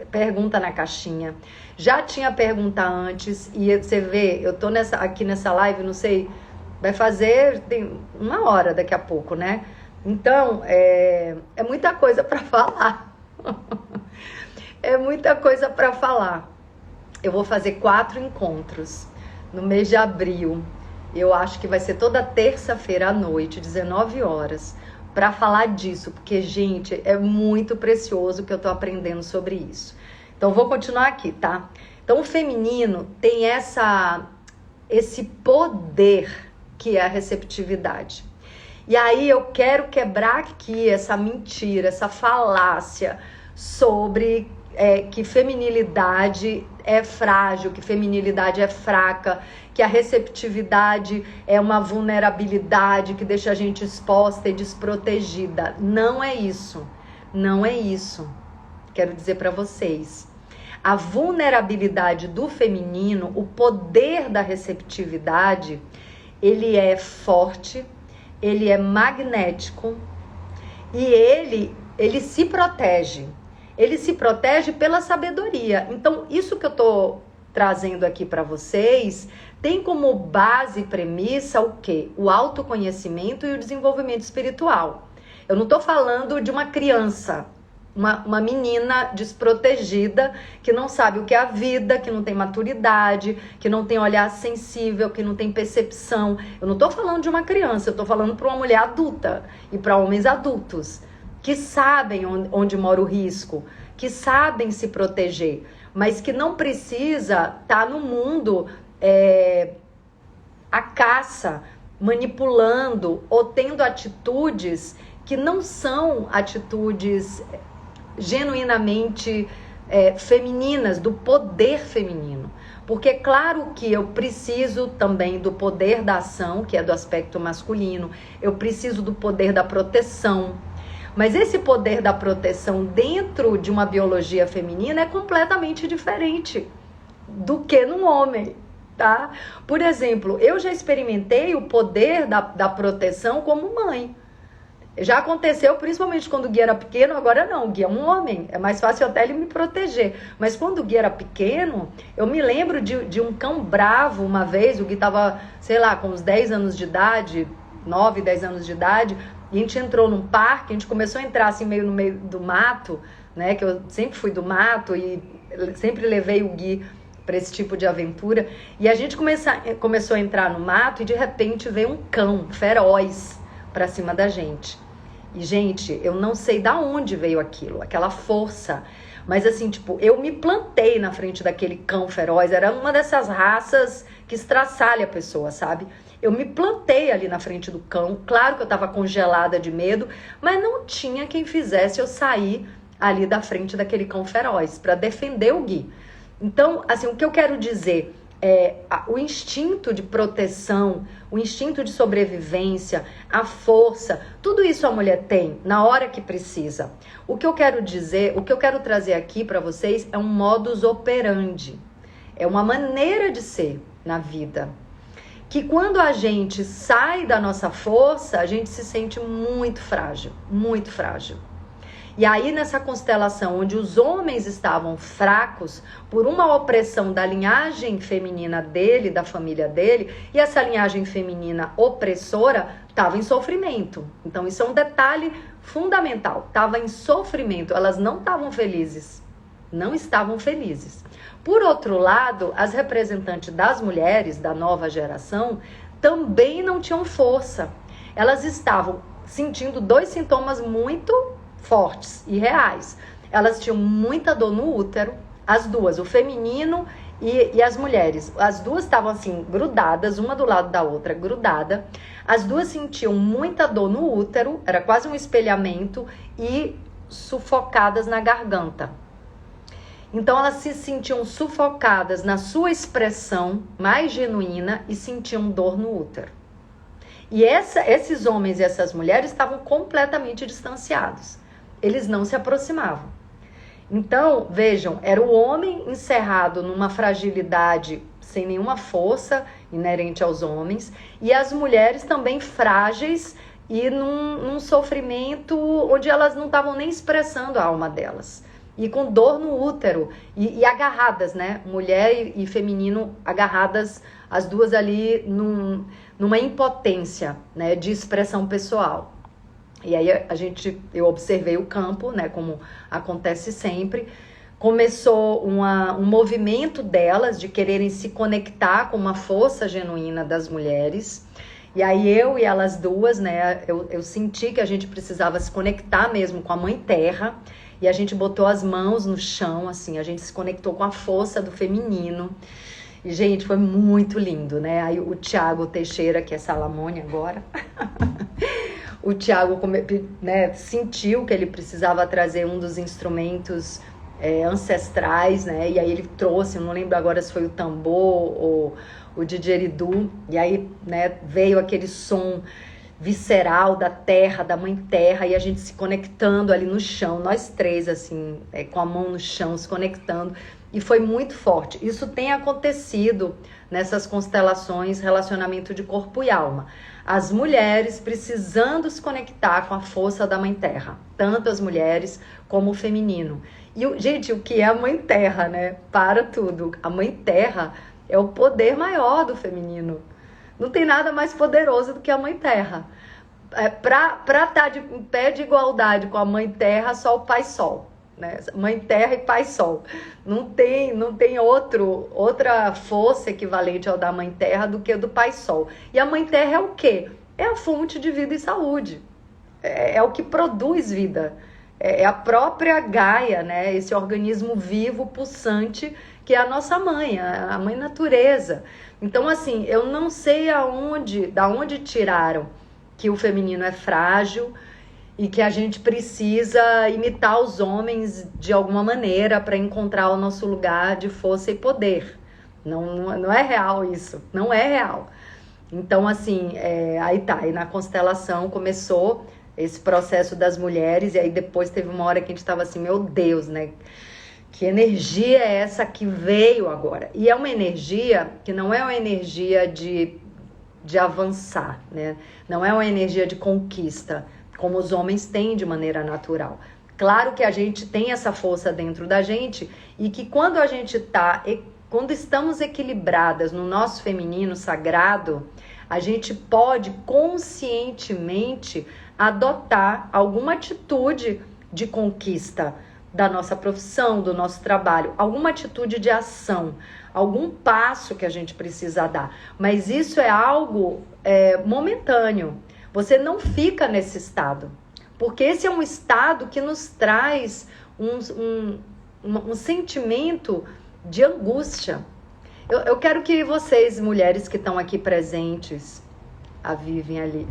pergunta na caixinha. Já tinha pergunta antes e você vê, eu tô aqui nessa live, não sei, vai fazer tem 1 hora daqui a pouco, né? Então, é muita coisa para falar. É muita coisa para falar. Eu vou fazer 4 encontros no mês de abril. Eu acho que vai ser toda terça-feira à noite, 19 horas, para falar disso, porque, gente, é muito precioso o que eu tô aprendendo sobre isso. Então, vou continuar aqui, tá? Então, o feminino tem esse poder que é a receptividade. E aí eu quero quebrar aqui essa mentira, essa falácia sobre que feminilidade é frágil, que feminilidade é fraca, que a receptividade é uma vulnerabilidade que deixa a gente exposta e desprotegida. Não é isso. Não é isso. Quero dizer para vocês. A vulnerabilidade do feminino, o poder da receptividade, ele é forte, ele é magnético e ele se protege. Ele se protege pela sabedoria. Então, isso que eu tô trazendo aqui para vocês tem como base e premissa o quê? O autoconhecimento e o desenvolvimento espiritual. Eu não tô falando de uma criança, uma menina desprotegida, que não sabe o que é a vida, que não tem maturidade, que não tem olhar sensível, que não tem percepção. Eu não tô falando de uma criança, eu tô falando para uma mulher adulta e para homens adultos, que sabem onde mora o risco, que sabem se proteger, mas que não precisa estar no mundo a caça, manipulando ou tendo atitudes que não são atitudes genuinamente femininas, do poder feminino. Porque é claro que eu preciso também do poder da ação, que é do aspecto masculino, eu preciso do poder da proteção. Mas esse poder da proteção dentro de uma biologia feminina é completamente diferente do que num homem, tá? Por exemplo, eu já experimentei o poder da proteção como mãe. Já aconteceu, principalmente quando o Gui era pequeno, agora não, o Gui é um homem, é mais fácil até ele me proteger. Mas quando o Gui era pequeno, eu me lembro de um cão bravo uma vez, o Gui tava, sei lá, com uns 10 anos de idade, 9, 10 anos de idade, e a gente entrou num parque, a gente começou a entrar assim meio no meio do mato, né, que eu sempre fui do mato e sempre levei o Gui para esse tipo de aventura, e a gente começou a entrar no mato e de repente veio um cão feroz para cima da gente. E, gente, eu não sei da onde veio aquilo, aquela força. Mas, assim, tipo, eu me plantei na frente daquele cão feroz. Era uma dessas raças que estraçalha a pessoa, sabe? Eu me plantei ali na frente do cão. Claro que eu tava congelada de medo, mas não tinha quem fizesse eu sair ali da frente daquele cão feroz para defender o Gui. Então, assim, o que eu quero dizer o instinto de proteção, o instinto de sobrevivência, a força, tudo isso a mulher tem na hora que precisa. O que eu quero dizer, o que eu quero trazer aqui para vocês é um modus operandi, é uma maneira de ser na vida, que quando a gente sai da nossa força, a gente se sente muito frágil, muito frágil. E aí nessa constelação onde os homens estavam fracos por uma opressão da linhagem feminina dele, da família dele, e essa linhagem feminina opressora estava em sofrimento. Então isso é um detalhe fundamental, estava em sofrimento, elas não estavam felizes, não estavam felizes. Por outro lado, as representantes das mulheres da nova geração também não tinham força. Elas estavam sentindo dois sintomas muito fortes e reais. Elas tinham muita dor no útero, as duas, o feminino e as mulheres. As duas estavam assim, grudadas, uma do lado da outra, grudada. As duas sentiam muita dor no útero, era quase um espelhamento, e sufocadas na garganta. Então elas se sentiam sufocadas na sua expressão mais genuína e sentiam dor no útero. E esses homens e essas mulheres estavam completamente distanciados. Eles não se aproximavam. Então, vejam, era o homem encerrado numa fragilidade sem nenhuma força inerente aos homens, e as mulheres também frágeis e num sofrimento onde elas não estavam nem expressando a alma delas. E com dor no útero, e agarradas, né? Mulher e feminino agarradas, as duas ali numa impotência, né? De expressão pessoal. E aí eu observei o campo, né? Como acontece sempre. Começou um movimento delas de quererem se conectar com uma força genuína das mulheres. E aí eu e elas duas, né? Eu senti que a gente precisava se conectar mesmo com a Mãe Terra. E a gente botou as mãos no chão, assim, a gente se conectou com a força do feminino. E, gente, foi muito lindo, né? Aí o Tiago Teixeira, que é Salamone agora, o Tiago, né, sentiu que ele precisava trazer um dos instrumentos ancestrais, né? E aí ele trouxe, eu não lembro agora se foi o tambor ou o didgeridoo. E aí, né, veio aquele som visceral da terra, da Mãe Terra, e a gente se conectando ali no chão, nós três, assim, com a mão no chão, se conectando, e foi muito forte. Isso tem acontecido nessas constelações, relacionamento de corpo e alma. As mulheres precisando se conectar com a força da Mãe Terra, tanto as mulheres como o feminino. E, gente, o que é a Mãe Terra, né? Para tudo. A Mãe Terra é o poder maior do feminino. Não tem nada mais poderoso do que a Mãe Terra. Para estar em pé de igualdade com a Mãe Terra, só o Pai Sol, né? Mãe Terra e Pai Sol. Não tem outra força equivalente ao da Mãe Terra do que o do Pai Sol. E a Mãe Terra é o quê? É a fonte de vida e saúde. É o que produz vida. É a própria Gaia, né? Esse organismo vivo, pulsante, que é a nossa mãe, a Mãe Natureza. Então, assim, eu não sei da onde tiraram que o feminino é frágil e que a gente precisa imitar os homens de alguma maneira para encontrar o nosso lugar de força e poder. Não é real isso, não é real. Então, assim, aí na constelação começou esse processo das mulheres, e aí depois teve uma hora que a gente estava assim, meu Deus, né? Que energia é essa que veio agora? E é uma energia que não é uma energia de avançar, né? Não é uma energia de conquista, como os homens têm de maneira natural. Claro que a gente tem essa força dentro da gente, e que quando estamos equilibradas no nosso feminino sagrado, a gente pode conscientemente adotar alguma atitude de conquista da nossa profissão, do nosso trabalho, alguma atitude de ação, algum passo que a gente precisa dar. Mas isso é algo momentâneo. Você não fica nesse estado, porque esse é um estado que nos traz um sentimento de angústia. Eu quero que vocês, mulheres que estão aqui presentes, a Vivian ali,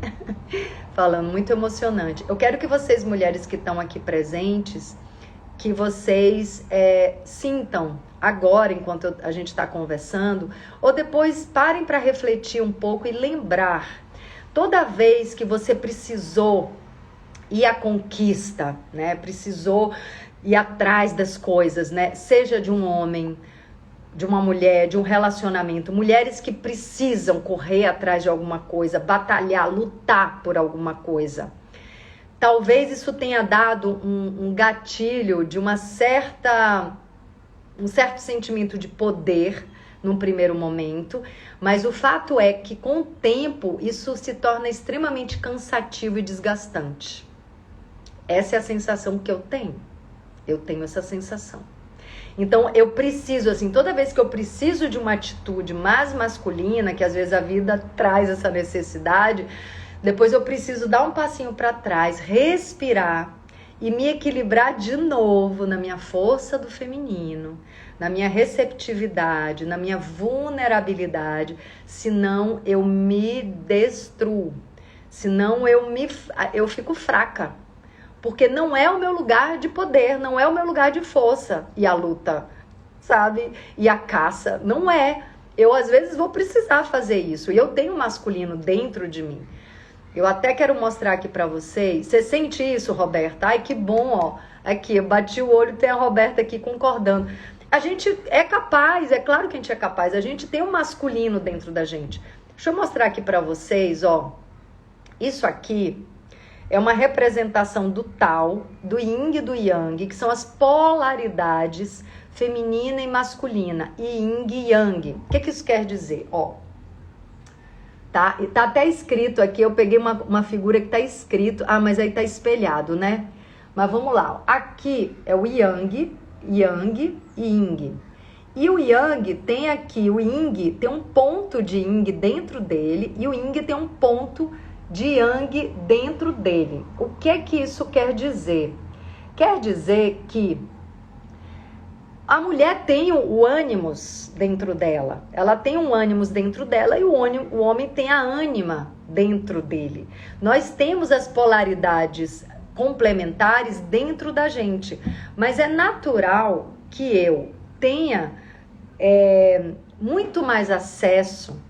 falando, muito emocionante. Eu quero que vocês, mulheres que estão aqui presentes, que vocês sintam agora, enquanto a gente está conversando, ou depois parem para refletir um pouco e lembrar, toda vez que você precisou ir à conquista, né? Precisou ir atrás das coisas, né? Seja de um homem, de uma mulher, de um relacionamento, mulheres que precisam correr atrás de alguma coisa, batalhar, lutar por alguma coisa. talvez isso tenha dado um gatilho de um certo sentimento de poder num primeiro momento, mas o fato é que com o tempo isso se torna extremamente cansativo e desgastante. Essa é a sensação que eu tenho. Eu tenho essa sensação. Então eu preciso, assim, toda vez que eu preciso de uma atitude mais masculina, que às vezes a vida traz essa necessidade, depois eu preciso dar um passinho para trás, respirar e me equilibrar de novo na minha força do feminino, na minha receptividade, na minha vulnerabilidade, senão eu me destruo, senão eu fico fraca, porque não é o meu lugar de poder, não é o meu lugar de força e a luta, sabe? E a caça, não é. Eu às vezes vou precisar fazer isso e eu tenho um masculino dentro de mim. Eu até quero mostrar aqui pra vocês. Você sente isso, Roberta? Ai, que bom, ó. Aqui, eu bati o olho e tem a Roberta aqui concordando. A gente é capaz, é claro que a gente é capaz. A gente tem um masculino dentro da gente. Deixa eu mostrar aqui pra vocês, ó. Isso aqui é uma representação do Tao, do Yin e do Yang, que são as polaridades feminina e masculina. Yin e Yang. O que isso quer dizer? Ó. Tá? E tá até escrito aqui, eu peguei uma figura que tá escrito, mas aí tá espelhado, né? Mas vamos lá, aqui é o Yang e Yin. E o Yang tem aqui, o Yin tem um ponto de Yin dentro dele e o Yin tem um ponto de Yang dentro dele. O que é que isso quer dizer? Quer dizer que a mulher tem o ânimos dentro dela. Ela tem um ânimos dentro dela e o homem tem a ânima dentro dele. Nós temos as polaridades complementares dentro da gente. Mas é natural que eu tenha muito mais acesso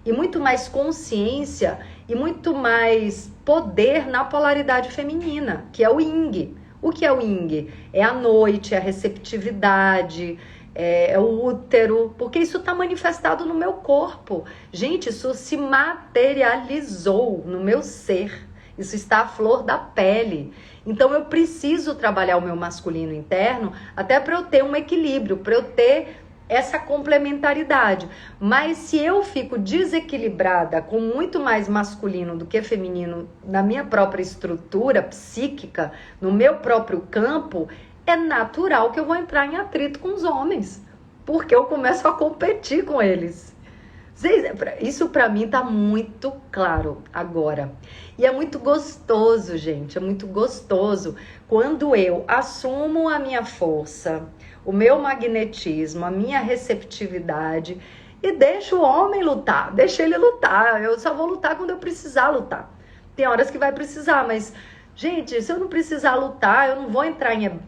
e muito mais consciência e muito mais poder na polaridade feminina, que é o Yin. O que é o Yin? É a noite, é a receptividade, é o útero, porque isso está manifestado no meu corpo. Gente, isso se materializou no meu ser. Isso está à flor da pele. Então eu preciso trabalhar o meu masculino interno até para eu ter um equilíbrio, para eu ter essa complementaridade. Mas se eu fico desequilibrada com muito mais masculino do que feminino na minha própria estrutura psíquica, no meu próprio campo, é natural que eu vou entrar em atrito com os homens, porque eu começo a competir com eles. Isso pra mim tá muito claro agora. E é muito gostoso, gente, é muito gostoso quando eu assumo a minha força, o meu magnetismo, a minha receptividade e deixo o homem lutar, deixa ele lutar. Eu só vou lutar quando eu precisar lutar. Tem horas que vai precisar, mas, gente, se eu não precisar lutar, eu não vou entrar em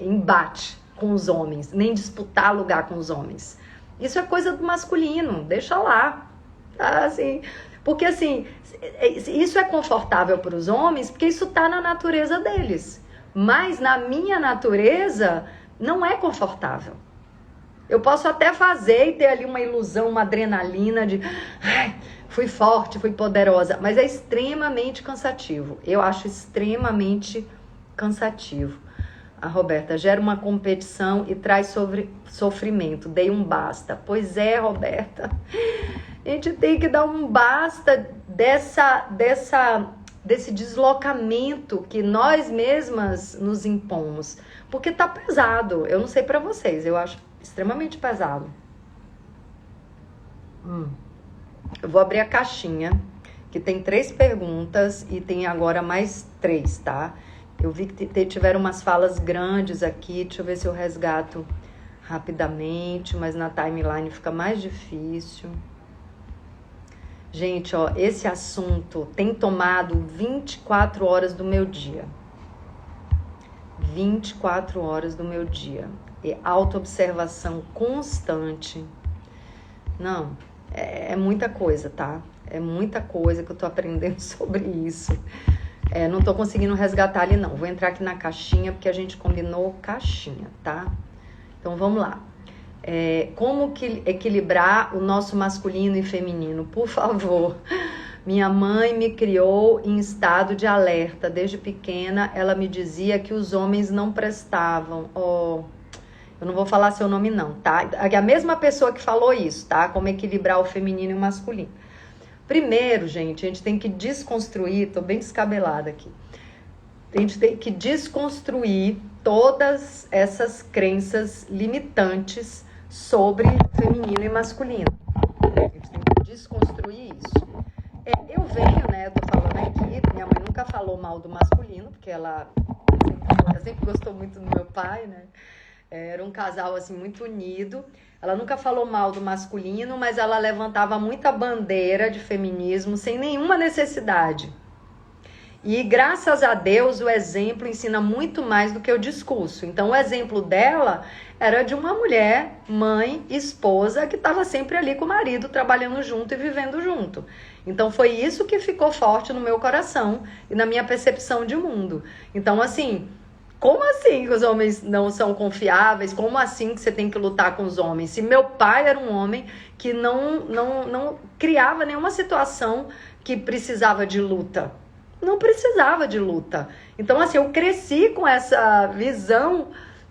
embate com os homens, nem disputar lugar com os homens. Isso é coisa do masculino, deixa lá. Tá? Assim, porque assim, isso é confortável para os homens, porque isso tá na natureza deles. Mas na minha natureza, não é confortável. Eu posso até fazer e ter ali uma ilusão, uma adrenalina de fui forte, fui poderosa, mas é extremamente cansativo. Eu acho extremamente cansativo. A Roberta, gera uma competição e traz sofrimento. Dei um basta. Pois é, Roberta. A gente tem que dar um basta desse deslocamento que nós mesmas nos impomos. Porque tá pesado. Eu não sei pra vocês, eu acho extremamente pesado. Eu vou abrir a caixinha, que tem 3 perguntas e tem agora mais 3, tá? Eu vi que tiveram umas falas grandes aqui, deixa eu ver se eu resgato rapidamente, mas na timeline fica mais difícil. Gente, ó, esse assunto tem tomado 24 horas do meu dia. 24 horas do meu dia. E autoobservação constante. Não, é muita coisa, tá? É muita coisa que eu tô aprendendo sobre isso. Não tô conseguindo resgatar ali, não. Vou entrar aqui na caixinha, porque a gente combinou caixinha, tá? Então, vamos lá. Como equilibrar o nosso masculino e feminino? Por favor, Minha mãe me criou em estado de alerta. Desde pequena, ela me dizia que os homens não prestavam. Oh, eu não vou falar seu nome não, tá? É a mesma pessoa que falou isso, tá? Como equilibrar o feminino e o masculino. Primeiro, gente, a gente tem que desconstruir, tô bem descabelada aqui. A gente tem que desconstruir todas essas crenças limitantes sobre feminino e masculino. A gente tem que desconstruir isso. Eu venho, né, eu tô falando aqui, minha mãe nunca falou mal do masculino, porque ela sempre gostou muito do meu pai, né? Era um casal, assim, muito unido. Ela nunca falou mal do masculino, mas ela levantava muita bandeira de feminismo sem nenhuma necessidade. E graças a Deus o exemplo ensina muito mais do que o discurso. Então o exemplo dela era de uma mulher, mãe, esposa, que estava sempre ali com o marido, trabalhando junto e vivendo junto. Então foi isso que ficou forte no meu coração e na minha percepção de mundo. Então assim, como assim que os homens não são confiáveis? Como assim que você tem que lutar com os homens? Se meu pai era um homem que não criava nenhuma situação que precisava de luta. Não precisava de luta. Então, assim, eu cresci com essa visão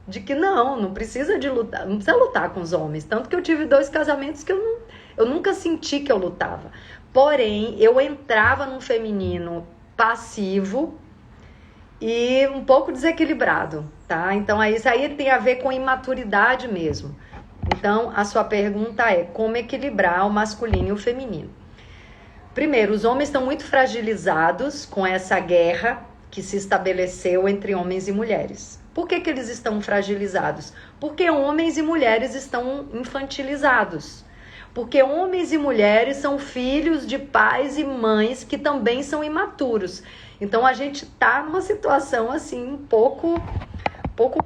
de que não precisa de lutar, não precisa lutar com os homens. Tanto que eu tive 2 casamentos que eu nunca senti que eu lutava. Porém, eu entrava num feminino passivo e um pouco desequilibrado, tá? Então, isso aí tem a ver com imaturidade mesmo. Então, a sua pergunta é como equilibrar o masculino e o feminino. Primeiro, os homens estão muito fragilizados com essa guerra que se estabeleceu entre homens e mulheres. Por que eles estão fragilizados? Porque homens e mulheres estão infantilizados. Porque homens e mulheres são filhos de pais e mães que também são imaturos. Então a gente tá numa situação assim um pouco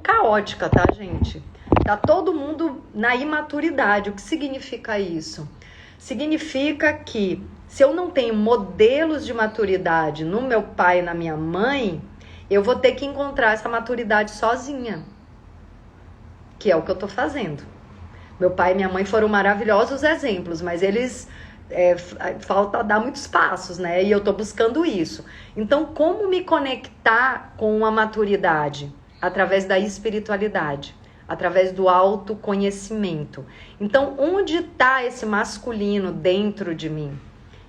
caótica, tá, gente? Tá todo mundo na imaturidade. O que significa isso? Significa que se eu não tenho modelos de maturidade no meu pai e na minha mãe, eu vou ter que encontrar essa maturidade sozinha. Que é o que eu tô fazendo. Meu pai e minha mãe foram maravilhosos exemplos, mas eles... falta dar muitos passos, né? E eu tô buscando isso. Então, como me conectar com a maturidade? Através da espiritualidade. Através do autoconhecimento. Então, onde está esse masculino dentro de mim?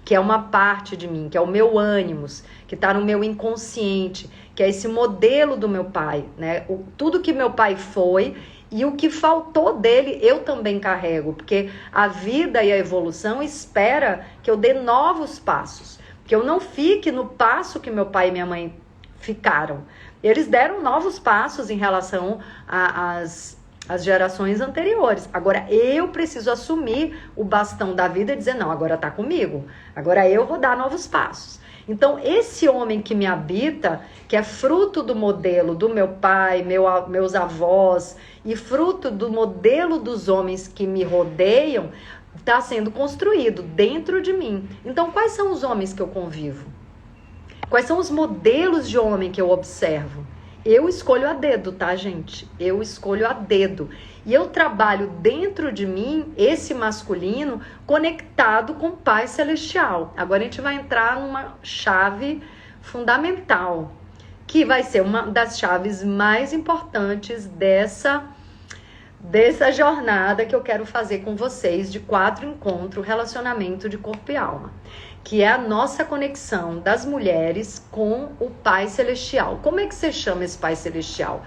Que é uma parte de mim, que é o meu ânimos, que está no meu inconsciente, que é esse modelo do meu pai, né? Tudo que meu pai foi e o que faltou dele eu também carrego, porque a vida e a evolução espera que eu dê novos passos, que eu não fique no passo que meu pai e minha mãe ficaram. Eles deram novos passos em relação às gerações anteriores. Agora eu preciso assumir o bastão da vida e dizer, não, agora tá comigo. Agora eu vou dar novos passos. Então esse homem que me habita, que é fruto do modelo do meu pai, meus avós, e fruto do modelo dos homens que me rodeiam, está sendo construído dentro de mim. Então quais são os homens que eu convivo? Quais são os modelos de homem que eu observo? Eu escolho a dedo, tá, gente? Eu escolho a dedo. E eu trabalho dentro de mim esse masculino conectado com o Pai Celestial. Agora a gente vai entrar numa chave fundamental, que vai ser uma das chaves mais importantes dessa jornada que eu quero fazer com vocês de 4 encontros, relacionamento de corpo e alma. Que é a nossa conexão das mulheres com o Pai Celestial. Como é que você chama esse Pai Celestial?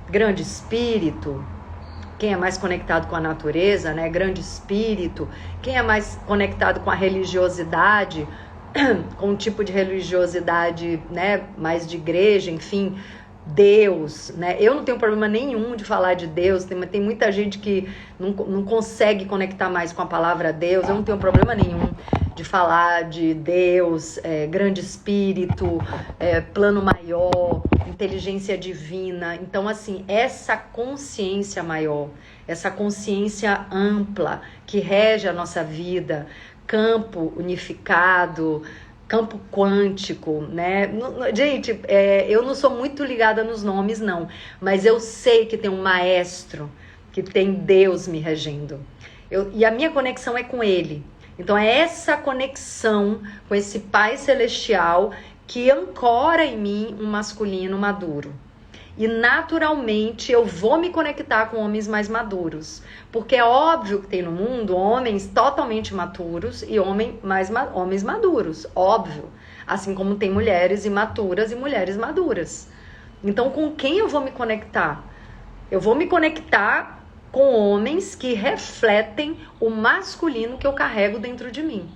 Grande Espírito? Quem é mais conectado com a natureza, né? Grande Espírito. Quem é mais conectado com a religiosidade, com um tipo de religiosidade, né? Mais de igreja, enfim... Deus, né? Eu não tenho problema nenhum de falar de Deus, tem muita gente que não consegue conectar mais com a palavra Deus, eu não tenho problema nenhum de falar de Deus, grande espírito, plano maior, inteligência divina. Então, assim, essa consciência maior, essa consciência ampla que rege a nossa vida, campo unificado, campo quântico, né? Gente, eu não sou muito ligada nos nomes, não. Mas eu sei que tem um maestro, que tem Deus me regendo. E a minha conexão é com ele. Então é essa conexão com esse Pai Celestial que ancora em mim um masculino maduro. E naturalmente eu vou me conectar com homens mais maduros. Porque é óbvio que tem no mundo homens totalmente maturos e homens maduros. Óbvio. Assim como tem mulheres imaturas e mulheres maduras. Então com quem eu vou me conectar? Eu vou me conectar com homens que refletem o masculino que eu carrego dentro de mim.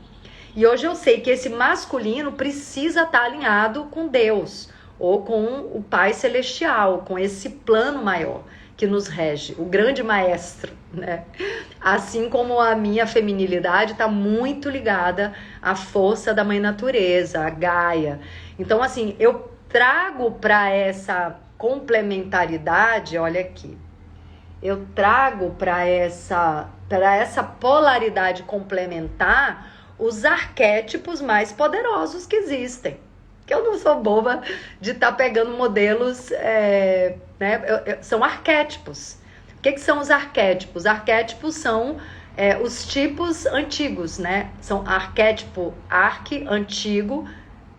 E hoje eu sei que esse masculino precisa estar alinhado com Deus, ou com o Pai Celestial, com esse plano maior que nos rege, o grande maestro, né? Assim como a minha feminilidade está muito ligada à força da Mãe Natureza, a Gaia. Então, assim, eu trago para essa complementaridade, olha aqui, eu trago para essa polaridade complementar os arquétipos mais poderosos que existem. Que eu não sou boba de estar pegando modelos, né? São arquétipos. O que são os arquétipos? Arquétipos são os tipos antigos, né? São arquétipo, antigo,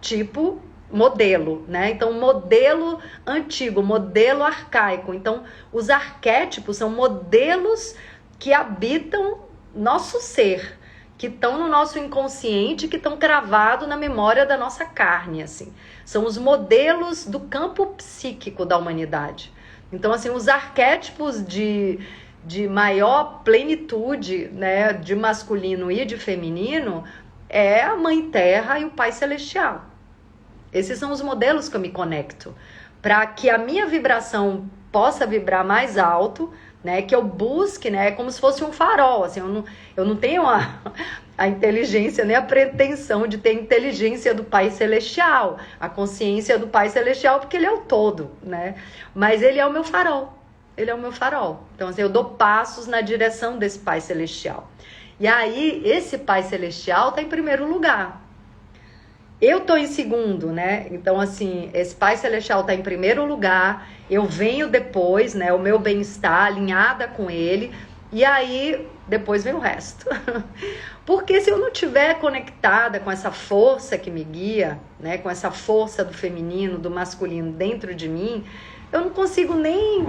tipo, modelo, né? Então, modelo antigo, modelo arcaico. Então, os arquétipos são modelos que habitam nosso ser, que estão no nosso inconsciente, que estão cravados na memória da nossa carne, assim. São os modelos do campo psíquico da humanidade. Então, assim, os arquétipos de maior plenitude, né, de masculino e de feminino, é a Mãe Terra e o Pai Celestial. Esses são os modelos que eu me conecto, para que a minha vibração possa vibrar mais alto, né, que eu busque, né, como se fosse um farol, assim, eu não tenho a inteligência, nem a pretensão de ter a inteligência do Pai Celestial, a consciência do Pai Celestial, porque ele é o todo, né, mas ele é o meu farol, então assim, eu dou passos na direção desse Pai Celestial, e aí esse Pai Celestial está em primeiro lugar, eu tô em segundo, né? Então, assim, esse Pai Celestial tá em primeiro lugar, eu venho depois, né? O meu bem-estar alinhada com ele, e aí depois vem o resto. Porque se eu não tiver conectada com essa força que me guia, né? Com essa força do feminino, do masculino dentro de mim, eu não consigo nem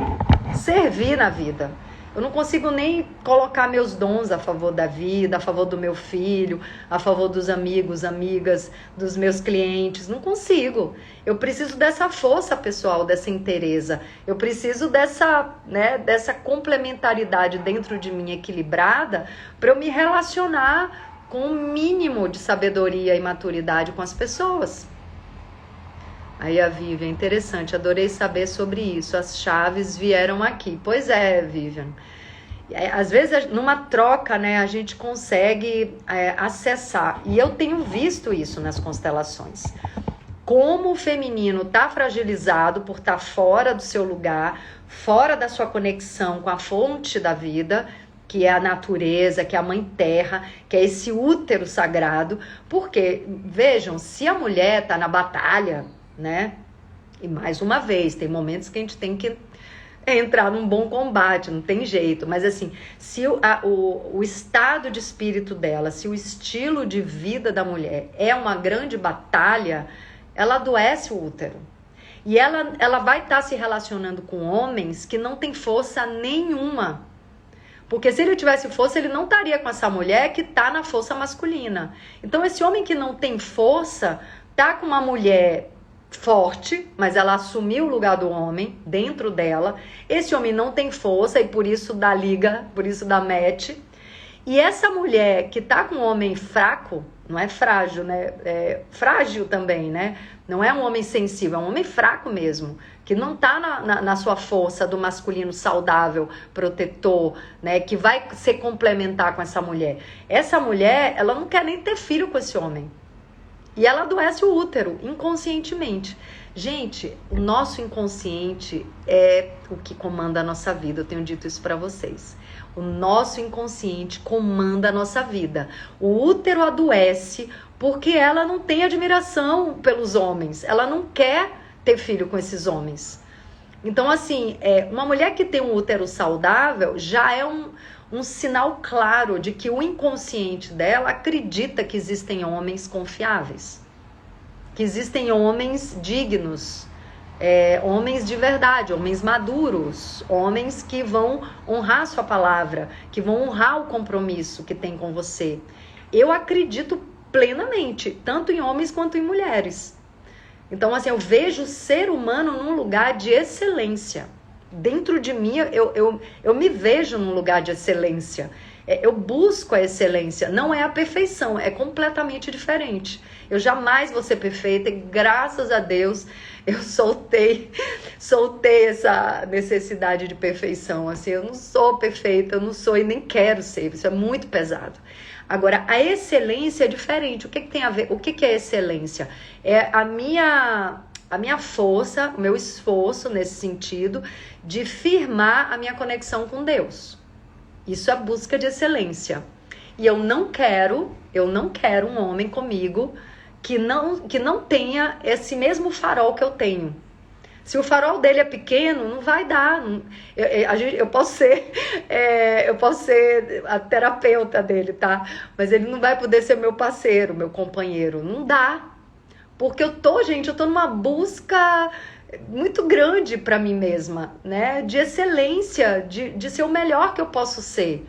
servir na vida. Eu não consigo nem colocar meus dons a favor da vida, a favor do meu filho, a favor dos amigos, amigas, dos meus clientes. Não consigo. Eu preciso dessa força pessoal, dessa inteireza. Eu preciso dessa complementaridade dentro de mim equilibrada para eu me relacionar com um mínimo de sabedoria e maturidade com as pessoas. Aí a Vivian, interessante, adorei saber sobre isso, as chaves vieram aqui. Pois é, Vivian. Às vezes, numa troca, né, a gente consegue acessar. E eu tenho visto isso nas constelações. Como o feminino está fragilizado por estar fora do seu lugar, fora da sua conexão com a fonte da vida, que é a natureza, que é a Mãe Terra, que é esse útero sagrado. Porque, vejam, se a mulher está na batalha, né? E mais uma vez, tem momentos que a gente tem que entrar num bom combate, não tem jeito, mas assim, se o estado de espírito dela, se o estilo de vida da mulher é uma grande batalha, ela adoece o útero. E ela vai estar se relacionando com homens que não tem força nenhuma. Porque se ele tivesse força, ele não estaria com essa mulher que está na força masculina. Então esse homem que não tem força, tá com uma mulher forte, mas ela assumiu o lugar do homem dentro dela. Esse homem não tem força e por isso dá liga, por isso dá match. E essa mulher que tá com um homem fraco, não é frágil, né? É frágil também, né? Não é um homem sensível, é um homem fraco mesmo, que não tá na sua força do masculino saudável, protetor, né? Que vai se complementar com essa mulher. Essa mulher, ela não quer nem ter filho com esse homem. E ela adoece o útero, inconscientemente. Gente, o nosso inconsciente é o que comanda a nossa vida. Eu tenho dito isso para vocês. O nosso inconsciente comanda a nossa vida. O útero adoece porque ela não tem admiração pelos homens. Ela não quer ter filho com esses homens. Então, assim, uma mulher que tem um útero saudável já é um um sinal claro de que o inconsciente dela acredita que existem homens confiáveis, que existem homens dignos, homens de verdade, homens maduros, homens que vão honrar sua palavra, que vão honrar o compromisso que tem com você. Eu acredito plenamente, tanto em homens quanto em mulheres. Então, assim, eu vejo o ser humano num lugar de excelência. Dentro de mim, eu me vejo num lugar de excelência. Eu busco a excelência, não é a perfeição, é completamente diferente. Eu jamais vou ser perfeita e graças a Deus eu soltei essa necessidade de perfeição. Assim, eu não sou perfeita, eu não sou e nem quero ser, isso é muito pesado. Agora, a excelência é diferente. O que tem a ver? O que é excelência? É a minha força, o meu esforço nesse sentido de firmar a minha conexão com Deus. Isso é a busca de excelência. E eu não quero um homem comigo que não tenha esse mesmo farol que eu tenho. Se o farol dele é pequeno, não vai dar. Eu posso ser a terapeuta dele, tá? Mas ele não vai poder ser meu parceiro, meu companheiro. Não dá. Porque eu tô numa busca muito grande para mim mesma, né? De excelência, de ser o melhor que eu posso ser.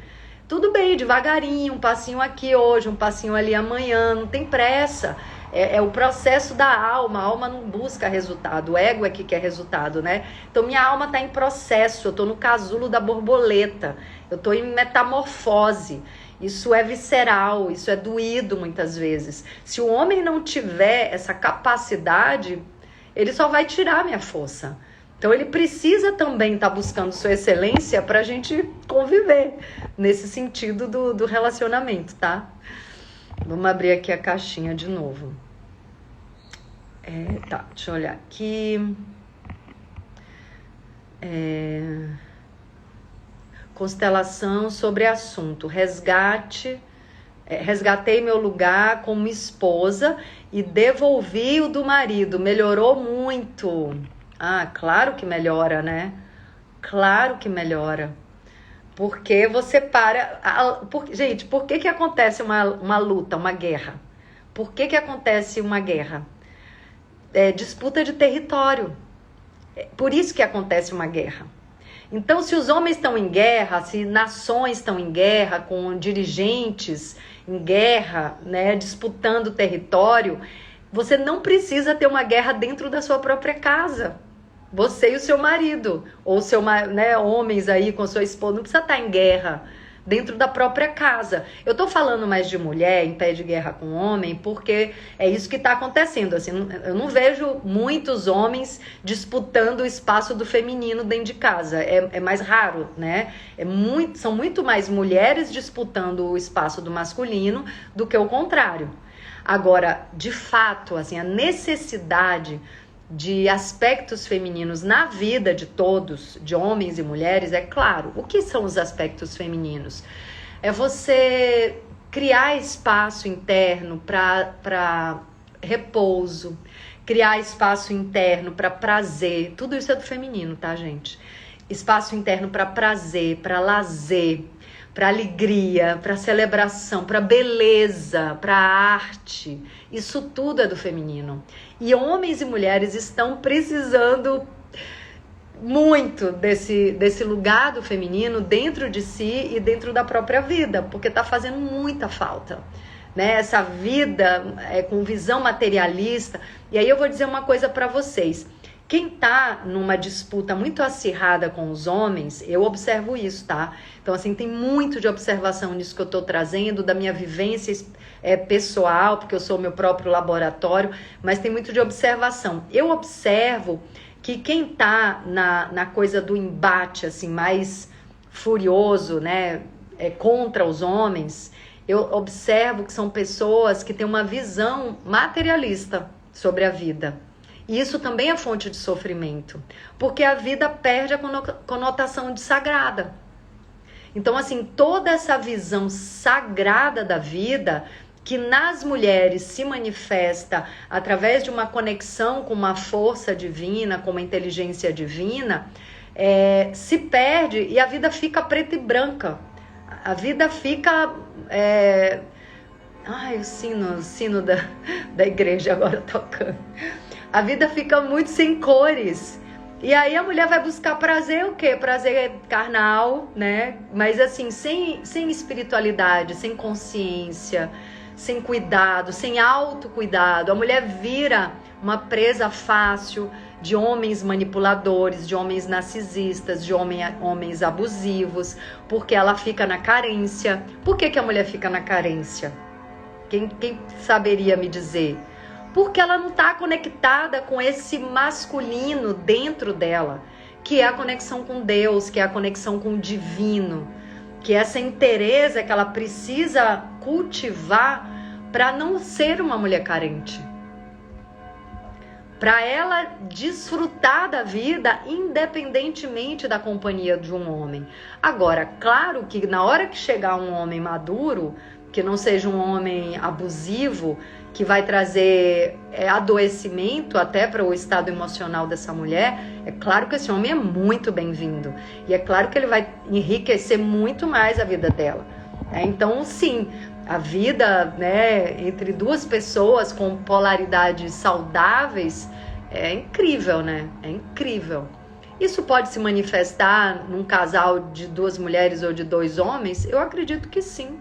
Tudo bem, devagarinho, um passinho aqui hoje, um passinho ali amanhã, não tem pressa. É o processo da alma. A alma não busca resultado, o ego é que quer resultado, né? Então minha alma está em processo, eu estou no casulo da borboleta, eu estou em metamorfose. Isso é visceral, isso é doído muitas vezes. Se o homem não tiver essa capacidade, ele só vai tirar a minha força. Então ele precisa também estar buscando sua excelência para a gente conviver nesse sentido do relacionamento, tá? Vamos abrir aqui a caixinha de novo. Deixa eu olhar aqui. Constelação sobre assunto. Resgatei meu lugar como esposa e devolvi o do marido. Melhorou muito. Ah, claro que melhora, né? Claro que melhora. Porque você para... Gente, por que acontece uma luta, uma guerra? Por que acontece uma guerra? Disputa de território. Por isso que acontece uma guerra. Então, se os homens estão em guerra, se nações estão em guerra, com dirigentes em guerra, né, disputando território, você não precisa ter uma guerra dentro da sua própria casa. Você e o seu marido, ou homens aí com sua esposa, não precisa estar em guerra dentro da própria casa. Eu tô falando mais de mulher em pé de guerra com homem, porque é isso que tá acontecendo. Assim, eu não vejo muitos homens disputando o espaço do feminino dentro de casa. É mais raro, né? São muito mais mulheres disputando o espaço do masculino do que o contrário. Agora, de fato, assim, a necessidade de aspectos femininos na vida de todos, de homens e mulheres, é claro. O que são os aspectos femininos? É você criar espaço interno para repouso, criar espaço interno para prazer. Tudo isso é do feminino, tá, gente? Espaço interno para prazer, para lazer, para alegria, para celebração, para beleza, para arte. Isso tudo é do feminino. E homens e mulheres estão precisando muito desse lugar do feminino dentro de si e dentro da própria vida, porque está fazendo muita falta, né? Essa vida com visão materialista. E aí eu vou dizer uma coisa para vocês. Quem tá numa disputa muito acirrada com os homens, eu observo isso, tá? Então, assim, tem muito de observação nisso que eu tô trazendo, da minha vivência pessoal, porque eu sou o meu próprio laboratório, mas tem muito de observação. Eu observo que quem tá na coisa do embate, assim, mais furioso, né, contra os homens, eu observo que são pessoas que têm uma visão materialista sobre a vida. E isso também é fonte de sofrimento, porque a vida perde a conotação de sagrada. Então, assim, toda essa visão sagrada da vida, que nas mulheres se manifesta através de uma conexão com uma força divina, com uma inteligência divina, se perde e a vida fica preta e branca. a vida fica... Ai, o sino da igreja agora tocando. A vida fica muito sem cores. E aí a mulher vai buscar prazer o quê? Prazer carnal, né? Mas assim, sem espiritualidade, sem consciência, sem cuidado, sem autocuidado. A mulher vira uma presa fácil de homens manipuladores, de homens narcisistas, de homens abusivos, porque ela fica na carência. Por que a mulher fica na carência? Quem saberia me dizer? Porque ela não está conectada com esse masculino dentro dela, que é a conexão com Deus, que é a conexão com o divino, que é essa inteireza que ela precisa cultivar para não ser uma mulher carente. Para ela desfrutar da vida independentemente da companhia de um homem. Agora, claro que na hora que chegar um homem maduro, que não seja um homem abusivo, que vai trazer adoecimento até para o estado emocional dessa mulher, é claro que esse homem é muito bem-vindo. E é claro que ele vai enriquecer muito mais a vida dela. Então, sim, a vida, né, entre duas pessoas com polaridades saudáveis é incrível, né? É incrível. Isso pode se manifestar num casal de duas mulheres ou de dois homens? Eu acredito que sim.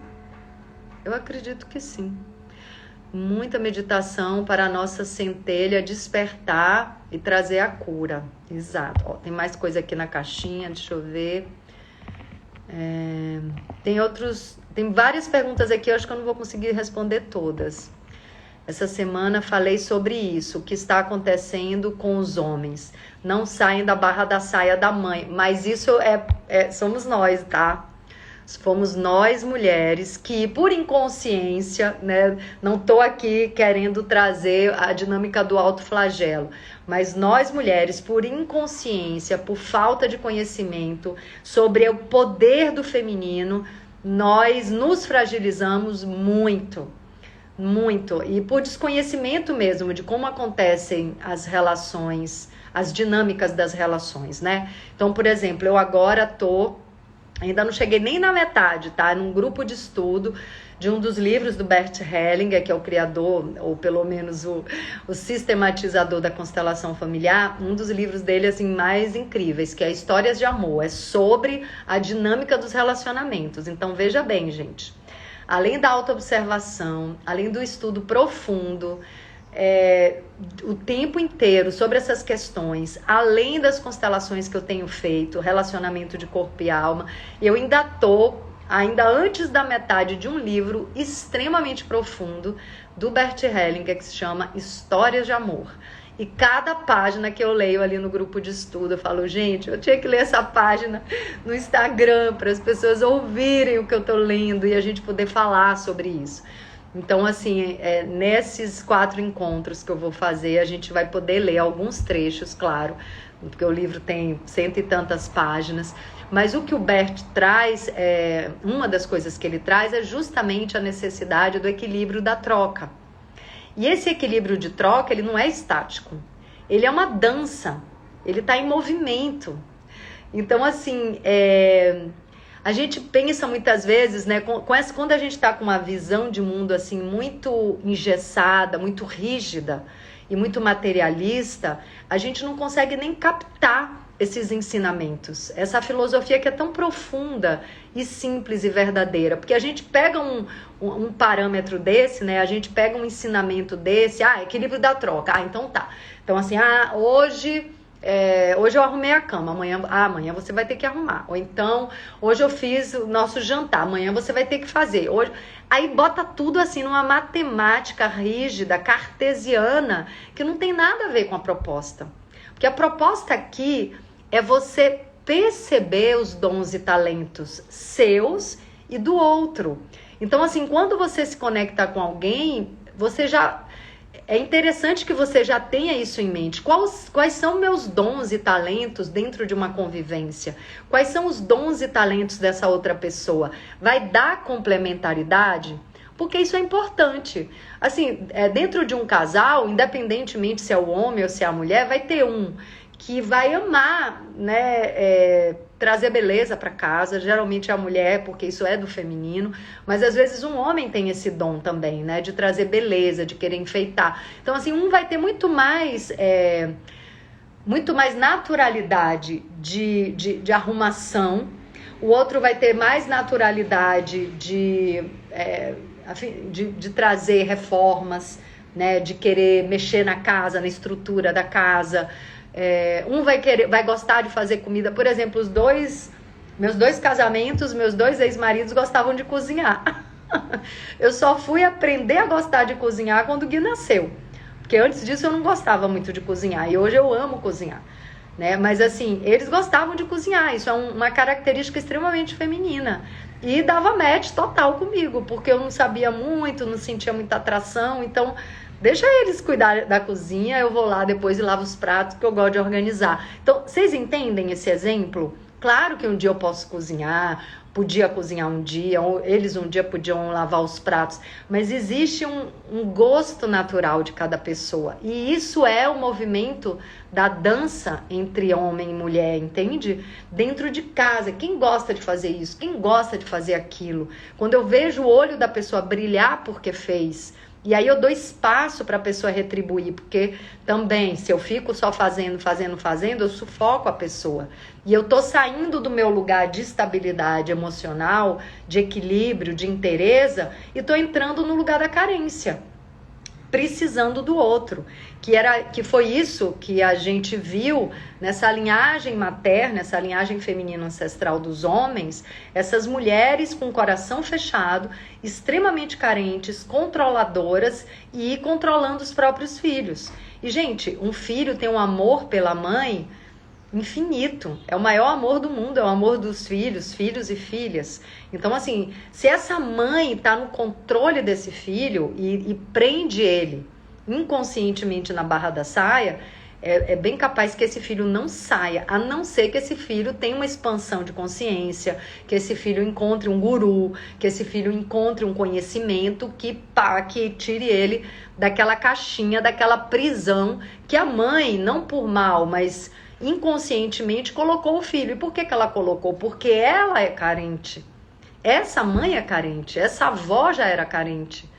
Eu acredito que sim. Muita meditação para a nossa centelha despertar e trazer a cura. Exato. Ó, tem mais coisa aqui na caixinha, deixa eu ver. Tem várias perguntas aqui, eu acho que eu não vou conseguir responder todas. Essa semana falei sobre isso, o que está acontecendo com os homens. Não saem da barra da saia da mãe, mas isso somos nós, tá? Fomos nós mulheres que, por inconsciência, né, não estou aqui querendo trazer a dinâmica do autoflagelo, mas nós mulheres, por inconsciência, por falta de conhecimento sobre o poder do feminino, nós nos fragilizamos muito, muito. E por desconhecimento mesmo de como acontecem as relações, as dinâmicas das relações, né? Então, por exemplo, eu agora ainda não cheguei nem na metade, tá? Num grupo de estudo de um dos livros do Bert Hellinger, que é o criador, ou pelo menos o sistematizador da constelação familiar, um dos livros dele, assim, mais incríveis, que é Histórias de Amor. É sobre a dinâmica dos relacionamentos. Então, veja bem, gente. Além da autoobservação, além do estudo profundo, o tempo inteiro sobre essas questões, além das constelações que eu tenho feito, relacionamento de corpo e alma, eu ainda antes da metade de um livro extremamente profundo do Bert Hellinger, que se chama Histórias de Amor. E cada página que eu leio ali no grupo de estudo, eu falo, gente, eu tinha que ler essa página no Instagram para as pessoas ouvirem o que eu tô lendo e a gente poder falar sobre isso. Então, assim, nesses 4 encontros que eu vou fazer, a gente vai poder ler alguns trechos, claro, porque o livro tem 100 e tantas páginas, mas o que o Bert traz, uma das coisas que ele traz é justamente a necessidade do equilíbrio da troca. E esse equilíbrio de troca, ele não é estático, ele é uma dança, ele está em movimento. Então, assim, a gente pensa muitas vezes, né, quando a gente está com uma visão de mundo assim muito engessada, muito rígida e muito materialista, a gente não consegue nem captar esses ensinamentos, essa filosofia que é tão profunda e simples e verdadeira, porque a gente pega um parâmetro desse, né, a gente pega um ensinamento desse, equilíbrio da troca, então tá, então assim, hoje eu arrumei a cama, amanhã você vai ter que arrumar. Ou então, hoje eu fiz o nosso jantar, amanhã você vai ter que fazer. Aí bota tudo assim numa matemática rígida, cartesiana, que não tem nada a ver com a proposta. Porque a proposta aqui é você perceber os dons e talentos seus e do outro. Então, assim, quando você se conecta com alguém, é interessante que você já tenha isso em mente. Quais são meus dons e talentos dentro de uma convivência? Quais são os dons e talentos dessa outra pessoa? Vai dar complementaridade? Porque isso é importante. Assim, dentro de um casal, independentemente se é o homem ou se é a mulher, vai ter um que vai amar, né, trazer beleza para casa, geralmente é a mulher, porque isso é do feminino, mas às vezes um homem tem esse dom também, né, de trazer beleza, de querer enfeitar. Então, assim, um vai ter muito mais naturalidade de arrumação, o outro vai ter mais naturalidade de trazer reformas, né, de querer mexer na casa, na estrutura da casa. Um vai gostar de fazer comida. Por exemplo, meus dois casamentos, meus 2 ex-maridos gostavam de cozinhar. Eu só fui aprender a gostar de cozinhar quando o Gui nasceu, porque antes disso eu não gostava muito de cozinhar, e hoje eu amo cozinhar, né? Mas assim, eles gostavam de cozinhar, isso é uma característica extremamente feminina. E dava match total comigo, porque eu não sabia muito, não sentia muita atração, então deixa eles cuidar da cozinha, eu vou lá depois e lavo os pratos, que eu gosto de organizar. Então, vocês entendem esse exemplo? Claro que um dia eu posso cozinhar, podia cozinhar um dia, ou eles um dia podiam lavar os pratos, mas existe um gosto natural de cada pessoa, e isso é o movimento da dança entre homem e mulher, entende? Dentro de casa, quem gosta de fazer isso? Quem gosta de fazer aquilo? Quando eu vejo o olho da pessoa brilhar porque fez, e aí eu dou espaço para a pessoa retribuir, porque também, se eu fico só fazendo, eu sufoco a pessoa. E eu tô saindo do meu lugar de estabilidade emocional, de equilíbrio, de inteireza, e tô entrando no lugar da carência, precisando do outro. Que foi isso que a gente viu nessa linhagem materna, essa linhagem feminina ancestral dos homens, essas mulheres com o coração fechado, extremamente carentes, controladoras e controlando os próprios filhos. E, gente, um filho tem um amor pela mãe infinito, é o maior amor do mundo, é o amor dos filhos e filhas. Então, assim, se essa mãe está no controle desse filho e prende ele inconscientemente na barra da saia, é bem capaz que esse filho não saia, a não ser que esse filho tenha uma expansão de consciência, que esse filho encontre um guru, que esse filho encontre um conhecimento que tire ele daquela caixinha, daquela prisão que a mãe, não por mal, mas inconscientemente colocou o filho. E por que ela colocou? Porque ela é carente. Essa mãe é carente, essa avó já era carente.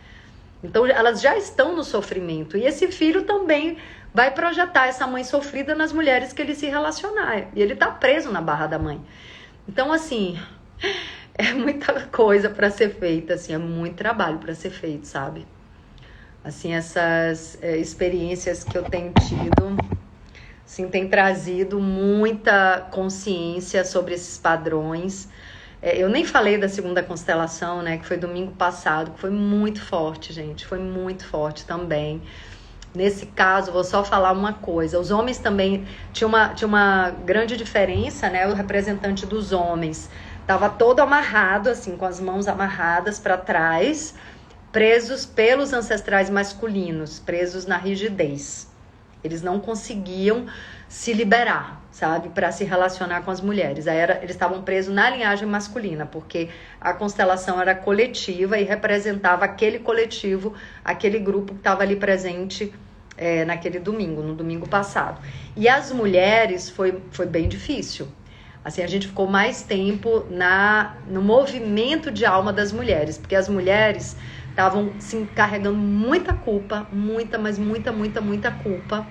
Então elas já estão no sofrimento. E esse filho também vai projetar essa mãe sofrida nas mulheres que ele se relacionar. E ele tá preso na barra da mãe. Então, assim, é muita coisa para ser feita, assim, é muito trabalho para ser feito, sabe? Assim, essas experiências que eu tenho tido, assim, tem trazido muita consciência sobre esses padrões. Eu nem falei da segunda constelação, né, que foi domingo passado, que foi muito forte, gente, foi muito forte também. Nesse caso, vou só falar uma coisa, os homens também, tinha uma grande diferença, né, o representante dos homens estava todo amarrado, assim, com as mãos amarradas para trás, presos pelos ancestrais masculinos, presos na rigidez. Eles não conseguiam se liberar, sabe, para se relacionar com as mulheres. Eles estavam presos na linhagem masculina, porque a constelação era coletiva e representava aquele coletivo, aquele grupo que estava ali presente naquele domingo, no domingo passado. E as mulheres foi bem difícil. Assim, a gente ficou mais tempo no movimento de alma das mulheres, porque as mulheres estavam se carregando muita culpa, mas muita culpa,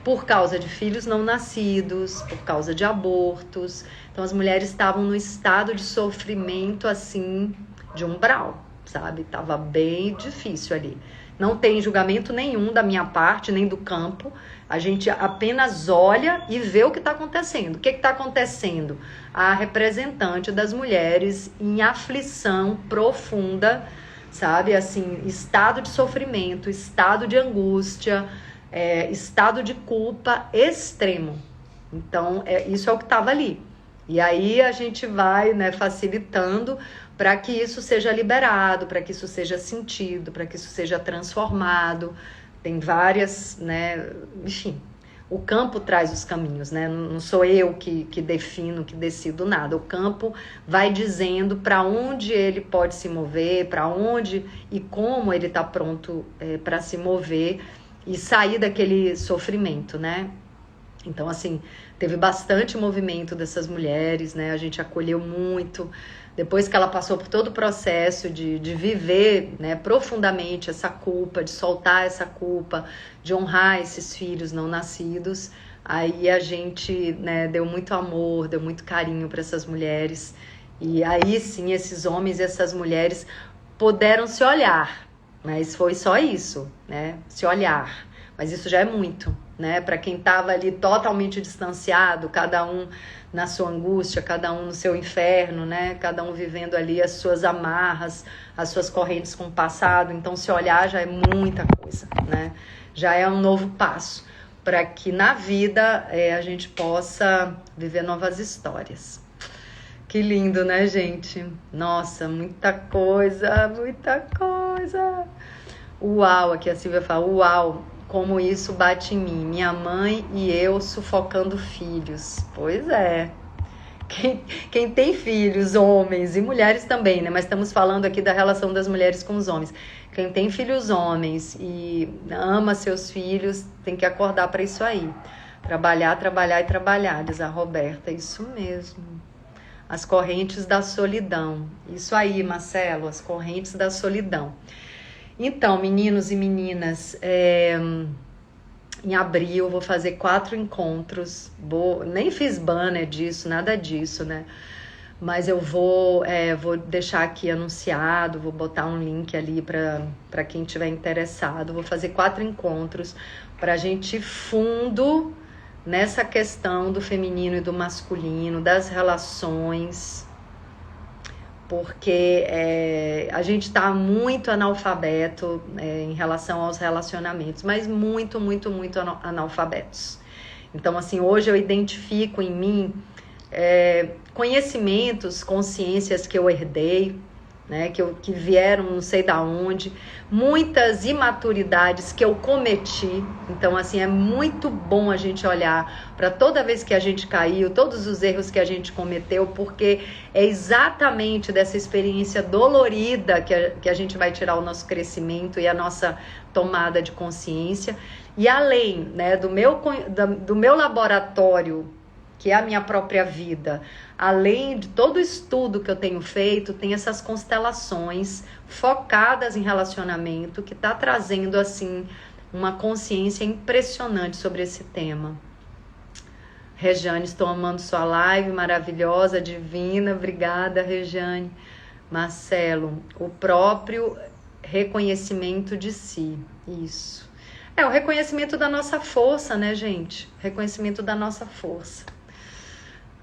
por causa de filhos não nascidos, por causa de abortos. Então as mulheres estavam num estado de sofrimento, assim, de umbral, sabe? Tava bem difícil ali. Não tem julgamento nenhum da minha parte, nem do campo. A gente apenas olha e vê o que está acontecendo. O que está acontecendo? A representante das mulheres em aflição profunda, sabe? Assim, estado de sofrimento, estado de angústia, estado de culpa extremo. Então, isso é o que estava ali. E aí a gente vai, né, facilitando para que isso seja liberado, para que isso seja sentido, para que isso seja transformado. Tem várias, né, enfim, o campo traz os caminhos, né? Não sou eu que defino, que decido nada. O campo vai dizendo para onde ele pode se mover, para onde e como ele está pronto para se mover e sair daquele sofrimento, né? Então, assim, teve bastante movimento dessas mulheres, né? A gente acolheu muito. Depois que ela passou por todo o processo de viver, né, profundamente essa culpa, de soltar essa culpa, de honrar esses filhos não nascidos, aí a gente, né, deu muito amor, deu muito carinho para essas mulheres. E aí sim, esses homens e essas mulheres puderam se olhar, mas foi só isso, né? Se olhar. Mas isso já é muito, né? Para quem estava ali totalmente distanciado, cada um na sua angústia, cada um no seu inferno, né? Cada um vivendo ali as suas amarras, as suas correntes com o passado. Então, se olhar já é muita coisa, né? Já é um novo passo para que na vida a gente possa viver novas histórias. Que lindo, né, gente? Nossa, muita coisa, muita coisa. Uau, aqui a Silvia fala, uau, como isso bate em mim. Minha mãe e eu sufocando filhos. Pois é. Quem tem filhos, homens e mulheres também, né? Mas estamos falando aqui da relação das mulheres com os homens. Quem tem filhos homens e ama seus filhos, tem que acordar para isso aí. Trabalhar, trabalhar e trabalhar, diz a Roberta. Isso mesmo. As correntes da solidão. Isso aí, Marcelo, as correntes da solidão. Então, meninos e meninas, em abril vou fazer 4 encontros. Nem fiz banner disso, nada disso, né? Mas eu vou deixar aqui anunciado, vou botar um link ali para quem tiver interessado. Vou fazer 4 encontros para a gente ir fundo nessa questão do feminino e do masculino, das relações, porque a gente está muito analfabeto em relação aos relacionamentos, mas muito, muito, muito analfabetos. Então, assim, hoje eu identifico em mim conhecimentos, consciências que eu herdei, né, que vieram não sei da onde, muitas imaturidades que eu cometi. Então, assim, é muito bom a gente olhar para toda vez que a gente caiu, todos os erros que a gente cometeu, porque é exatamente dessa experiência dolorida que a gente vai tirar o nosso crescimento e a nossa tomada de consciência. E além, né, do meu laboratório, que é a minha própria vida, além de todo o estudo que eu tenho feito, tem essas constelações focadas em relacionamento, que está trazendo, assim, uma consciência impressionante sobre esse tema. Rejane, estou amando sua live, maravilhosa, divina, obrigada, Rejane. Marcelo, o próprio reconhecimento de si, isso. O reconhecimento da nossa força, né, gente? Reconhecimento da nossa força.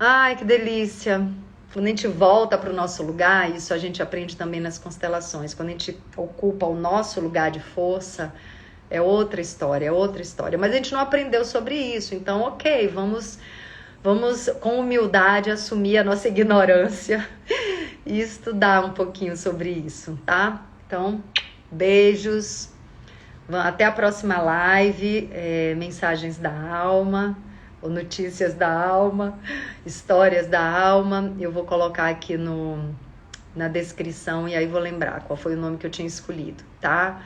Ai, que delícia! Quando a gente volta para o nosso lugar, isso a gente aprende também nas constelações. Quando a gente ocupa o nosso lugar de força, é outra história, é outra história. Mas a gente não aprendeu sobre isso, então, ok, vamos com humildade assumir a nossa ignorância e estudar um pouquinho sobre isso, tá? Então, beijos, até a próxima live, mensagens da alma, ou notícias da alma, histórias da alma. Eu vou colocar aqui na descrição e aí vou lembrar qual foi o nome que eu tinha escolhido, tá?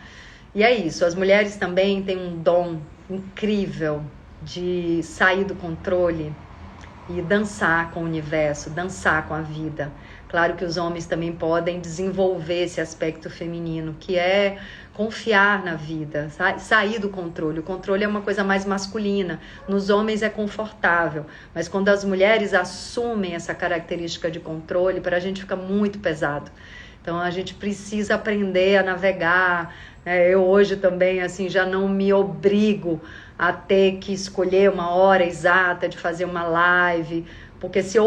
E é isso, as mulheres também têm um dom incrível de sair do controle e dançar com o universo, dançar com a vida. Claro que os homens também podem desenvolver esse aspecto feminino, que é confiar na vida, sair do controle. O controle é uma coisa mais masculina, nos homens é confortável, mas quando as mulheres assumem essa característica de controle, para a gente fica muito pesado. Então a gente precisa aprender a navegar. Eu hoje também, assim, já não me obrigo a ter que escolher uma hora exata de fazer uma live, porque se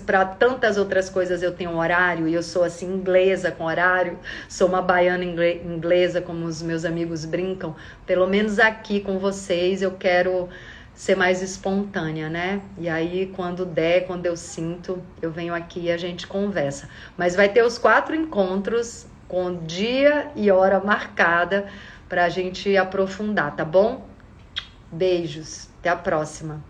para tantas outras coisas eu tenho horário, e eu sou assim inglesa com horário, sou uma baiana inglesa, como os meus amigos brincam, pelo menos aqui com vocês eu quero ser mais espontânea, né? E aí quando der, quando eu sinto, eu venho aqui e a gente conversa. Mas vai ter os 4 encontros com dia e hora marcada pra gente aprofundar, tá bom? Beijos, até a próxima.